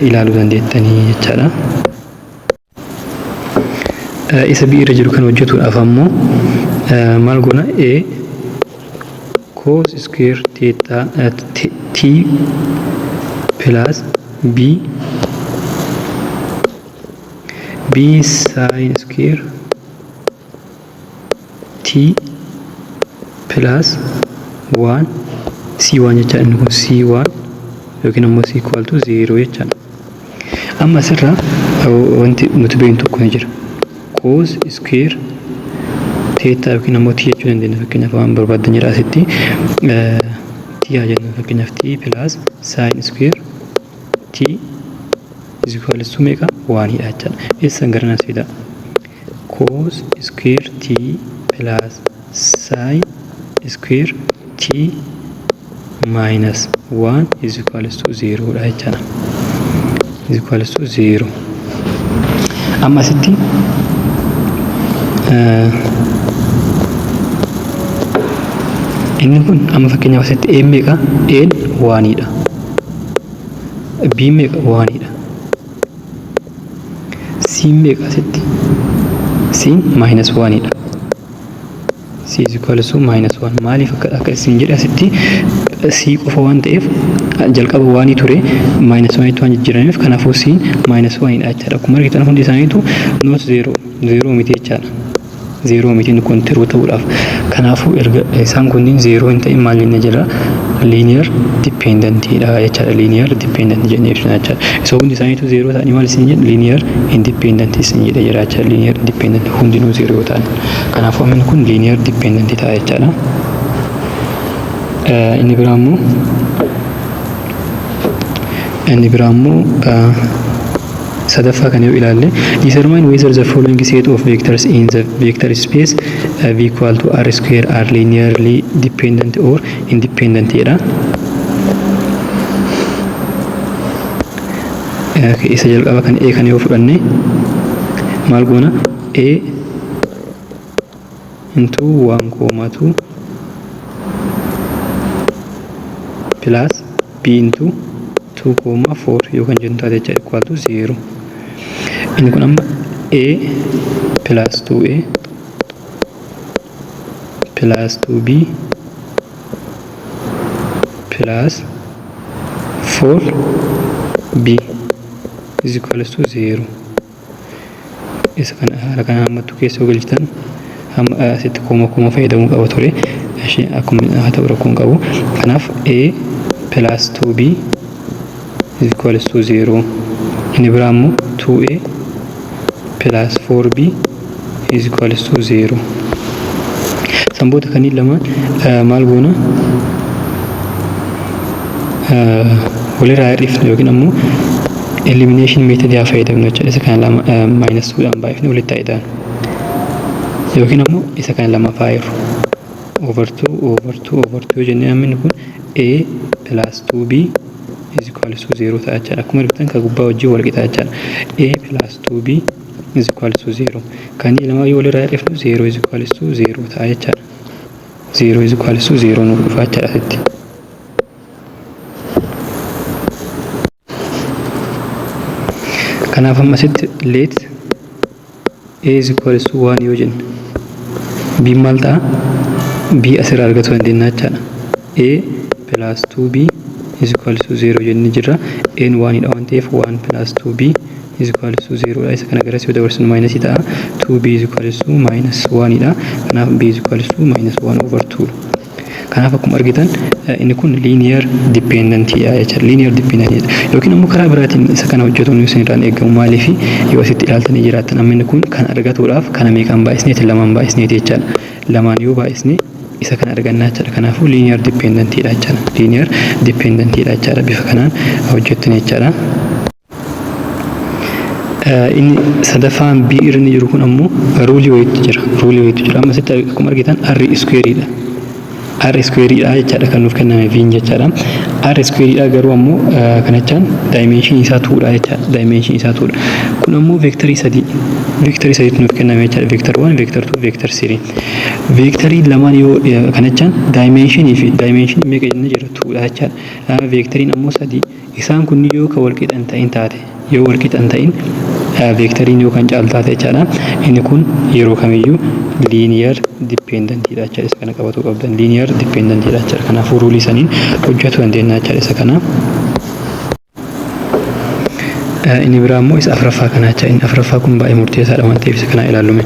ilaaluu dandeettanii jechaadha. Isa B irra jiru kan hojjetuudhaaf ammoo maal goona A cos square theta T plus B sin square T plus 1 C1 jechaadha. Inni kun C1 yookiin ammoo C equal to 0 jechaadha. Amma asirraa wanti nuti beeknu tokko ni jira. Cos square theta yookiin ammoo t jechuu dandeenya fakkeenyaaf waan barbaadan jedha asitti t haa jennu fakkeenyaaf t plus sin square t is equal to meeqa 1 dha jechuudha. Eessan gara nas fida cos square t plus sin square t minus 1 is equal to 0 dha jechuudha. Is equal to 0. Amma asitti inni kun amma fakkeenyaaf asitti a meeqa a 1 dha. B meeqa 1 dha. C meeqa asitti C minus 1 dha. C is equal to minus 1. Maaliif akka isin jedhe asitti C qofa waan ta'eef jalqaba 1 ture minus 1 waan jijjiiraniif kanaafuu C minus 1 dha jechuudha. Akkuma argitan hundi isaaniitu not 0 miti jechuudha. 0 miti kun tiruu ta'uudhaaf kanaafuu erga isaan kunniin 0 hin ta'in maal jenna jira linear dependent dha jechuudha. Linear dependent jennee ibsina jechuudha. Isa hundi isaaniitu 0 ta'anii maal isin jedhu linear independent isin jedha jira jechuudha. Linear independent hundinuu 0 ta'an kanaafuu amma kun linear dependent ta'a jechuudha. Inni biraa immoo sadaffaa kan yoo ilaalle determine whether the following set of vectors in the vector space v equal to r square are linearly dependent or independent jedha. Isa jalqaba kan a kan yoo fudhanne maal goona a into 1,2 plus b into 2,4 yoo kan jennu taate jecha equal to 0. Inni kun amma a plus 2a plus 2b plus 4b is equal to 0. Isa kana haala kana hammattu keessa galchitan hamma asitti kooma fayyadamuu qaba ture. Akkuma haa ta'u rakkoon qabu. Kanaaf a plus 2b is equal to 0. Inni biraa immoo 2a plus 4b is equal to 0. Sanboota kanneen lamaan maal goona walirraa hir'ifne yookiin ammoo elimination method yaa fayyadamnu jechuudha. Isa kana lama minus 2 dhaan baay'ifne walitti ta'edhaan yookiin ammoo isa kana lama faayiru over 2 jennee hamminni kun a plus 2b is equal to 0 ta'a jechuudha. Akkuma argitan kan gubbaa wajjin wal qixa jechuudha. A plus 2b is equal to 0. Kan lamaa yoo walirraa hir'ifnu 0 is equal to 0 ta'a jechuudha. 0 is equal to 0 nuuf dhufa jechuudha asitti. Kanaaf amma asitti let a is equal to 1 yoo jenne b maal ta'a? B asirraa argatu dandeenya jechuudha. A plus 2b is equal to 0 jennee jirra. N 1 dha waan ta'eef 1 plus 2b is equal to 0 dha. Isa kana garas yoo dabarsinu minus ta'a. 2b is equal to minus 1 dha. Kanaaf b is equal to minus 1 over 2. Kanaaf akkuma argitan inni kun linear dependent dha jechuudha. Linear dependent yookiin ammoo karaa biraatiin isa kana hojjetuun isinirraan eegamu maaliif yoo asitti ilaaltanii jiraattan amma inni kun kan argatuudhaaf kana meeqaan baay'isneeti lamaan baay'isneeti jechuudha. Lamaan yoo baay'isne isa kan argannaa jechuudha. Kanaafuu linear dependent dha jechuudha. Linear dependent dha jechuudha. Bifa kanaan hojjettan jechuudha. Inni sadaffaan b irra jiru kun ammoo ruulii wayiitu jira. Amma asitti akkuma argitan r square dha. R square dha jechaadha kan nuuf kenname v jechaadha. R square dha garuu ammoo kana jechaan dimension isaa 2 dha jechaadha. Dimension isaa 2 dha. Kun ammoo vectorii 3 nuuf kenname jechaadha. Vector 1, vector 2, vector 3. Vectorii lamaan yoo kana jechaan dimension meeqa jenna jira 2 dha jechaadha. Vectoriin ammoo 3. Isaan kun yoo ka wal qixan ta'in taate yoo wal qixan ta'in vectoriin yoo kan caaltaa ta'e jechaadha. Inni kun yeroo kamiyyuu linear dependent dha jechaadha. Isa kana qabatu qabdan linear dependent dha jechaadha. Kanaafuu ruulii saniin hojjetu dandeenya jechaadha isa kana. Inni biraa immoo isa afuraffaa kana jecha inni afuraffaa kun baay'ee murteessaadha waan ta'eef isa kana ilaallume.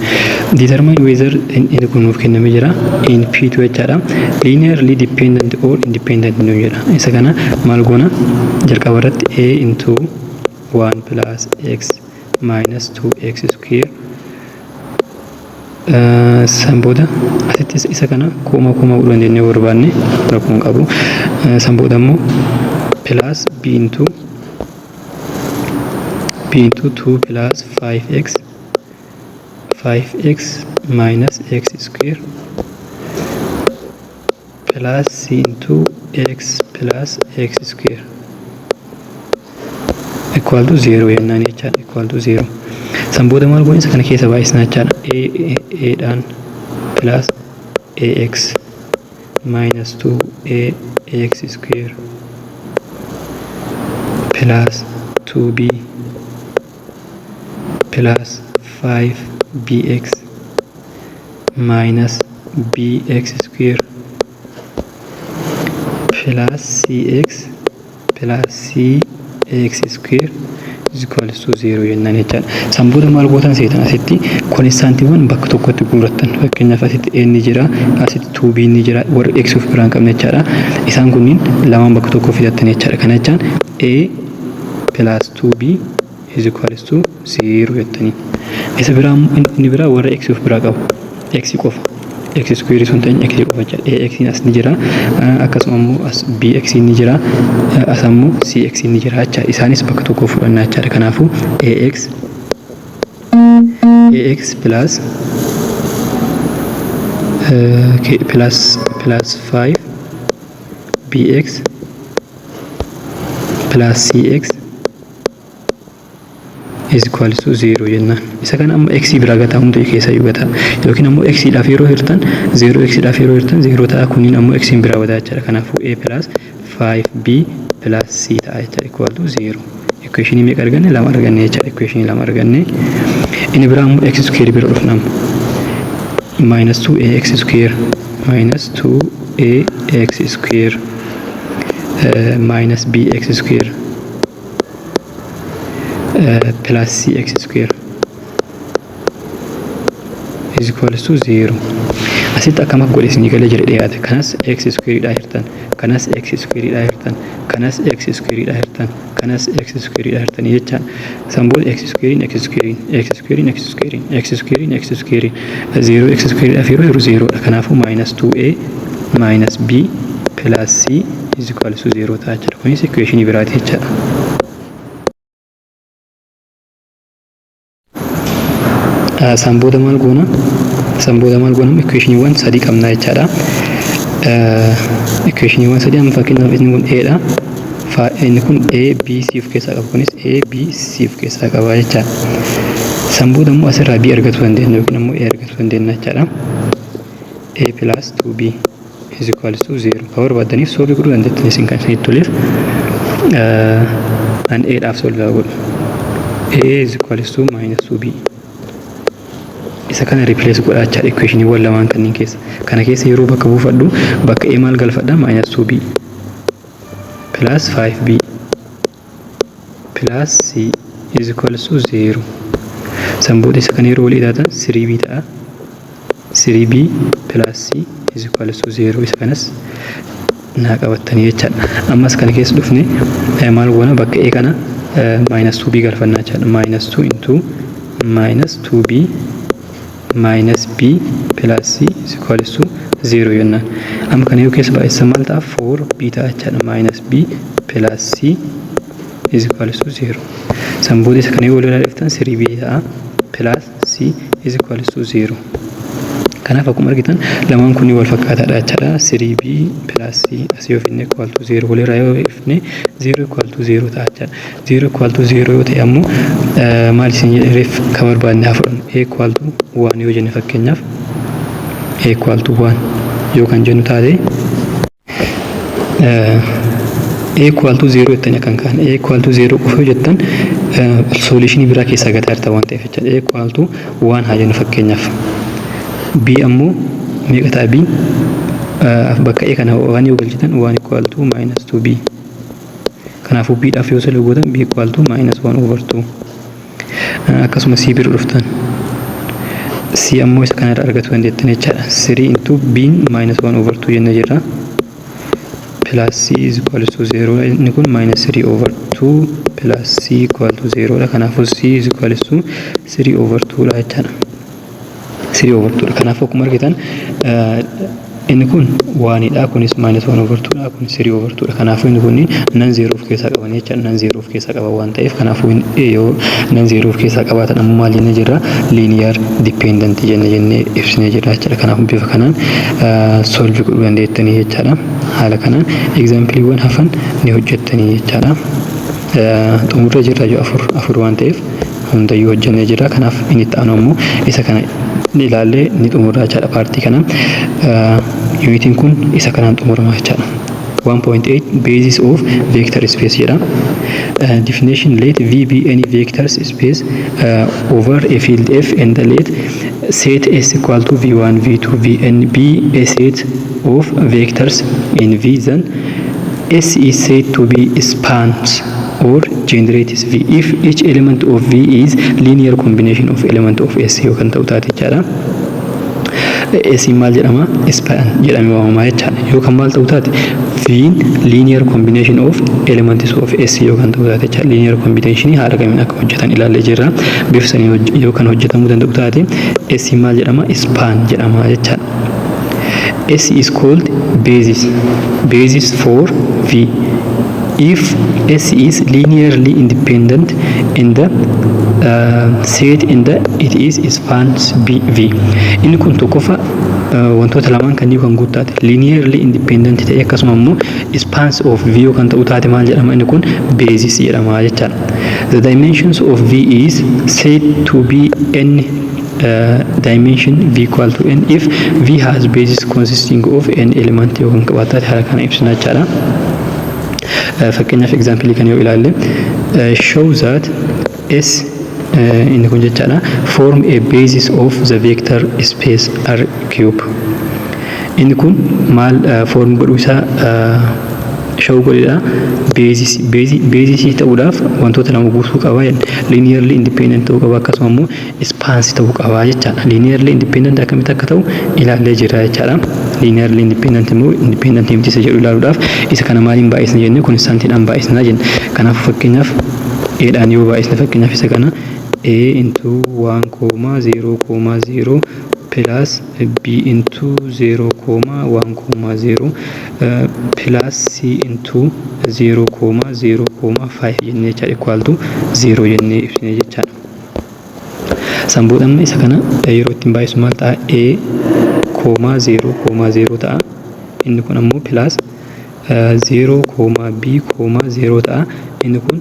Determine whether inni kun nuuf kenname jira in P2 jechaadha. Linearly dependent or independent nu jedha. Isa kana maal goona jalqaba irratti a into 1 plus x minus 2x square Samboda asitti isa kana kuma godhan jennee barbaanne rakkoon qabu. Samboda immoo plus b into 2 plus 5x minus x square plus c into x plus x square equal to 0 jennaan jechaadha. Equal to 0. Samboda maal goone isa kana keessa baay'isnaa jechaadha. A dhaan plus ax minus 2ax square plus 2b plus 5bx minus bx square plus cx plus cx square is equals to 0 jennaan jechaadha. Samboda maal gootan seetan asitti konstaantiiwwan bakka tokkotti guurattan. Fakkeenyaaf asitti a ni jira, asitti 2b ni jira, warra x of biraan qabne jechaadha. Isaan kunniin lamaan bakka tokko fidattan jechaadha. Kana jechaan a plus 2b is equals to 0 jettanii. Isa biraa inni biraa warra x of biraa qabu. X qofa. X square sun ta'in x qofa jechaadha. Ax as ni jira, akkasuma immoo as bx ni jira, as immoo cx ni jira jechaadha. Isaanis bakka tokko fudhannaa jechaadha. Kanaafuu ax plus plus 5 bx plus cx is equals to 0 jennaan. Isa kana amma x biraa gataa hunda keessa yugataa yookiin ammoo x dhaaf yeroo hirtan 0 x dhaaf yeroo hirtan 0 ta'a. Kunniin ammoo x biraa wadaa jechaadha. Kanaafuu a plus 5b plus c ta'a jechaadha. Equal to 0. Equation meeqa arganne? Lama arganne jechaadha. Equation lama arganne. Inni biraa ammoo x square bira dhufnam. Minus 2ax square minus 2ax square minus bx square plus cx square is equals to 0. Asitti akkama godhesni galee jira dhiyaate. Kanas x square dha hirtan, kanas x square dha hirtan, kanas x square dha hirtan, kanas x square dha hirtan jechaan. Samboda x square 0 x square dhaaf yeroo 0 dha. Kanaafuu minus 2a minus b plus c is equals to 0 ta'a jechuudha. Kunis equation biraati jechaadha. Samboda maal goona equation sadii qabnaa jechaadha. Equation sadii amma fakkeenyaaf inni kun a dha. Inni kun a b c of keessaa qaba. Kunis a b c of keessaa qaba jechaadha. Samboda immoo asirraa b argachuu dandeenya yookiin immoo a argachuu dandeenya jechaadha. A plus 2b is equals to 0. Kan barbaadaniif solve godhuu dandeettan isin kan isinitti toleef an a dhaaf solve godhu. A is equals to minus 2b. Isa kana replace godhaa jechaadha. Equation lamaan kanneen keessa. Kana keessa yeroo bakka buufadhu bakka a maal galfadha? Minus 2b plus 5b plus c is equals to 0. Samboda isa kana yeroo walii ilaatan 3b ta'a. 3b plus c is equals to 0. Isa kanas naa qabattanii jechaadha. Ammas kana keessa dhufne maal goona bakka a kana minus 2b galfannaa jechaadha. Minus 2 into minus 2b minus b plus c is equals to 0 jennaan. Amma kana yoo keessa baay'isa maal ta'a? 4b ta'a jechaadha. Minus b plus c is equals to 0. Samboda isa kana yoo wal ilaaltan 3b ta'a plus c is equals to 0. Kanaaf akkuma argitan lamaan kun wal fakkaataadha jechaadha. 3b plus c as yoo finne equal to 0 walirraa yoo finne 0 equal to 0 ta'a jechaadha. 0 equal to 0 yoo ta'e ammoo maal isin jedheef kan barbaadne haa fudhannu. A equal to 1 yoo jenne fakkeenyaaf A equal to 1 yoo kan jennu taate A equal to 0 jettanii kan kaan A equal to 0 qofa yoo jettan solution biraa keessaa gataarta waan ta'eef jechaadha. A equal to 1 haa jennu fakkeenyaaf. B ammoo meeqa ta'a? B bakka A kana waan yoo galchitan 1 equal to minus 2b. Kanaafuu B dhaaf yoo solve gootan B equal to minus 1 over 2. Akkasuma C bira dhuftan C ammoo isa kanarra argachuu dandeettan jechaadha. 3 into B minus 1 over 2 jenna jirra. Plus C is equal to 0. Inni kun minus 3 over 2 plus C equal to 0 dha. Kanaafuu C is equal to 3 over 2 dha jechaadha. 3 over 2 kanaafuu akkuma argitan inni kun waanidha kunis minus 1 over 2 kun 3 over 2 kanaafuu inni kun nan 0 of keessaa qaban jecha nan 0 of keessaa qaba waan ta'eef kanaafuu yoo nan 0 of keessaa qabaatan ammoo maal jennee jirra linear dependent jennee ibsinee jirra jechuudha kanaafuu bifa kanaan solve godhuu dandeettanii jechaadha haala kanaan example-iiwwan hafan ni hojjettanii jechaadha xumurra jirra yoo afur waan ta'eef hundayyuu hojjennee jirra kanaaf inni ta'an ammoo isa kana ilaallee ni xumurra jechaadha paartii kana unitiin kun isa kanaan xumurama jechaadha 1.8 basis of vector space jedha definition let V be any vector space over a field F and let set S equal to V1 V2 Vn be a set of vectors in V then S is said to be spans or generates V if each element of V is linear combination of element of S yookaan ta'u taate jechaadha. S maal jedhama span jedhamee waamamaa jechaadha yookaan maal ta'u taate V linear combination of elements of S yookaan ta'u taate jechaadha linear combination haala kamiin akka hojjetan ilaallee jirra bifa saniin yookaan hojjetamuu danda'u taate S maal jedhama span jedhama jechaadha. S is called basis for V if S is linearly independent in the set in the it is spans V inni kun tokkofa wantoota lamaan kan kan guuttaate linearly independent ta'e akkasuma immoo spans of V kan ta'u taate maal jedhama inni kun basis jedhama jechaadha the dimensions of V is said to be n dimension V equal to n if V has basis consisting of n element yookaan qabaataate haala kana ibsina jechaadha fakkeenyaaf example kan yoo ilaalle show that S inni kun jechaadha form a basis of the vector space R cube inni kun maal form godhuu isaa show godhudha basis ta'uudhaaf wantoota lama guutuu qaba linearly independent ta'uu qaba akkasuma immoo spans ta'uu qaba jechaadha linearly independent akkamitti akka ta'u ilaallee jirra jechaadha linearly independent immoo independent miti isa jedhu ilaaluudhaaf isa kana maaliin baay'isna jenne kun saantiidhaan baay'isna jenne kanaaf fakkeenyaaf eedhaan yoo baay'isne fakkeenyaaf isa kana a into 1,0,0 plus b into 0,1,0 plus c into 0,0,5 jennee jechaadha equal to 0 jennee ibsine jechaadha. Sanboodhamne isa kana yeroo ittiin baay'isu maal ta'a a 0,0 ta'a inni kun ammoo plus 0,b,0 ta'a inni kun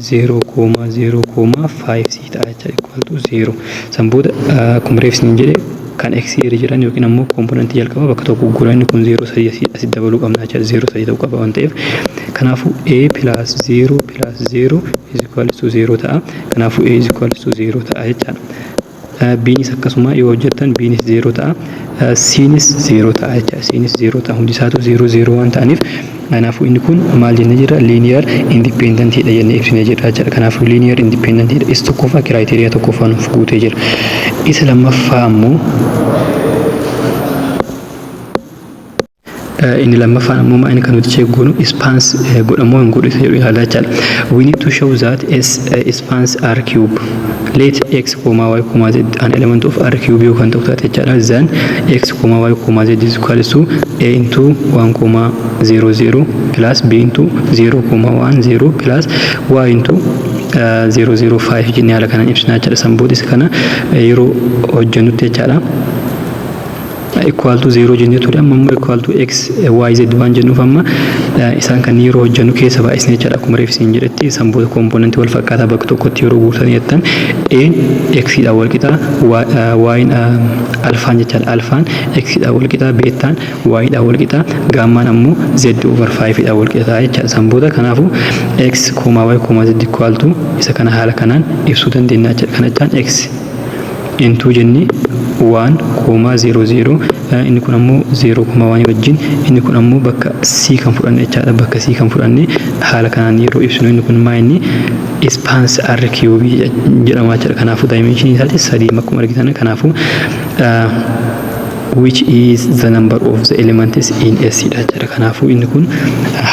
0,0,5 ta'a jecha equal to 0 sanbooda akkuma reefsiniin jedhe kan x irra jiran yookiin ammoo komponentii jalqaba bakka tokko gurguraa inni kun 0 asii dabaluu qabna jecha 0 ta'uu qaba waan ta'eef kanaafuu a plus 0 plus 0 is equal to 0 ta'a kanaafuu a is equal to 0 ta'a jechaadha. Bnis akkasuma yoo hojjettan bnis 0 ta'a cnis 0 ta'a jecha cnis 0 ta'a hundi isaatu 0 0 waan ta'aniif kanaafuu inni kun maal jennee jira linear independent dha jennee ibsinee jirra jechuudha kanaafuu linear independent dha isa tokkoffaa criteria tokkoffaa nuuf guutee jira isa lammaffaa ammoo inni lammaffaan ammoo maal kan nuti check goonu spans godhamoo hin godhu isa jedhu ilaalaa jechaadha we need to show that spans r cube let x, y, z an element of r cube yookaan ta'u taate jechaadha then x, y, z is equal to a into 1,00 plus b into 0,10 plus y into 0,05 jennee haala kanaan ibsinaa jechaadha sanboota isa kana yeroo hojjennutti jechaadha equal to 0 jennee ture amma immoo equal to x y z waan jennuuf amma isaan kan yeroo hojjennu keessa baay'isne jechaadha akkuma reefsiin jedhetti sanboota komponentii wal fakkaataa bakka tokkotti yeroo guutanii jettan a x dha wal qixa y alfaan jechaadha alfaan x dha wal qixa beetaan y dha wal qixa gaammaan ammoo z over 5 dha wal qixa jechaadha sanboota kanaafuu x, y, z equal to isa kana haala kanaan ibsuu dandeenya jechaadha kana jechaan x into jennee 1,00 inni kun ammoo 0,1 wajjin inni kun ammoo bakka c kan fudhanne jechaadha bakka c kan fudhanne haala kanaan yeroo ibsinu inni kun maa inni spans r cube jedhama jechaadha kanaafuu dimension isaati 3 akkuma argitan kanaafuu which is the number of the elements in S dha jechaadha kanaafuu inni kun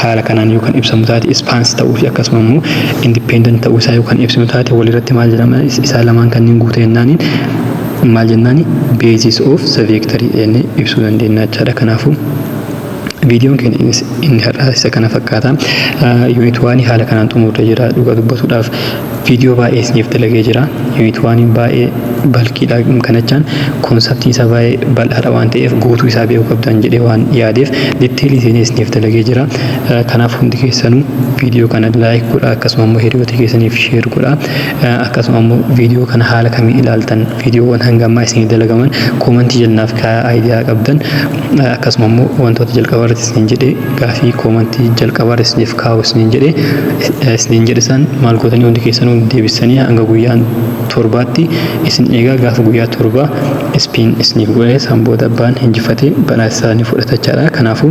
haala kanaan yookaan ibsamu taate spans ta'uu fi akkasuma immoo independent ta'uu isaa yookaan ibsamu taate walirratti maal jedhama isaa lamaan kanneen guute jennaaniin maal jennaani basis of the victory jennee ibsuu dandeenya jechaadha. Kanaafuu viidiyoon keenya inni har'aa isa kana fakkaata. Yuunit 1 haala kanaan xumurree jira. Dhugaa dubbatuudhaaf viidiyoo baay'ee isiniif dalagee jira. Yuunit 1 baay'ee balkiidha. Kanachaan koonseptiin isaa baay'ee bal'aadha waan ta'eef guutuu isaa beekuu qabdan jedhee waan yaadeef diiteelii seenee isiniif dalagee jira. Kanaaf hundi keessanuu viidiyoo kana laayik godhaa, akkasuma immoo hiriyoota keessaniif sheer godhaa. Akkasuma immoo viidiyoo kana haala kamiin ilaaltan, viidiyoowwan hanga ammaa isinii dalagaman koomentii jalnaaf kaa'aa aayidiyaa qabdan, akkasuma immoo wantoota jalqaba isiniin jedhee gaafii koomentii jalqaba isiniif kaa'u isiniin jedhe san maal gootanii hundi keessanuu deebisanii hanga guyyaan torbaatti isin eegaa. Gaafa guyyaa torbaa ispiin isiniif godhee san booda abbaan injifatee badhaasa isaanii fudhatachaadha. Kanaafuu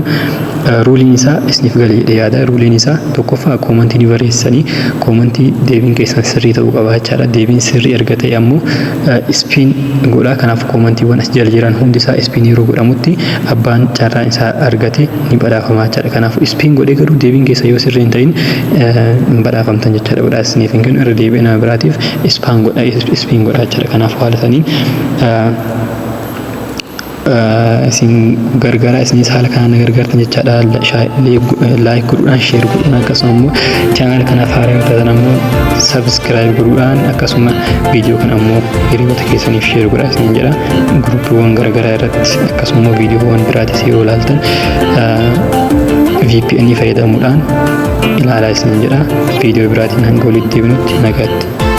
ruuliin isaa isiniif galee jedhee yaada. Ruuliin isaa tokkoffaa koomentii ni barreessanii koomentii deebiin keessan sirrii ta'uu qaba jechaadha. Deebiin sirrii erga ta'e ammoo ispiin godhaa. Kanaaf koomentiiwwan as jala jiran hundi isaa ispiin yeroo godhamutti abbaan carraan isaa argate ni badhaafama jechaadha. Kanaafuu ispiin godhee garuu deebiin keessa yoo sirrii hin ta'in hin badhaafamtan jechaadha. Badhaasa isiniif hin kennu irra deebi'ee nama biraatiif ispiin godhaa jechaadha. Kanaafuu haala saniin isin gargaaraa, isinis haala kanaan gargaartan jechaadha. Laayik godhuudhaan, sheer godhuudhaan, akkasuma immoo chaanaala kanaaf haaraa yoo taatan ammoo sabskiraayib godhuudhaan, akkasuma viidiyoo kana ammoo hiriyoota keessaniif sheer godhaa isiniin jedha. Guruppiiwwan garaagaraa irratti akkasuma immoo viidiyoowwan biraatis yeroo ilaaltan VPN fayyadamuudhaan ilaalaa isiniin jedha. Viidiyoo biraatiin hanga walitti deebinutti nagaatti.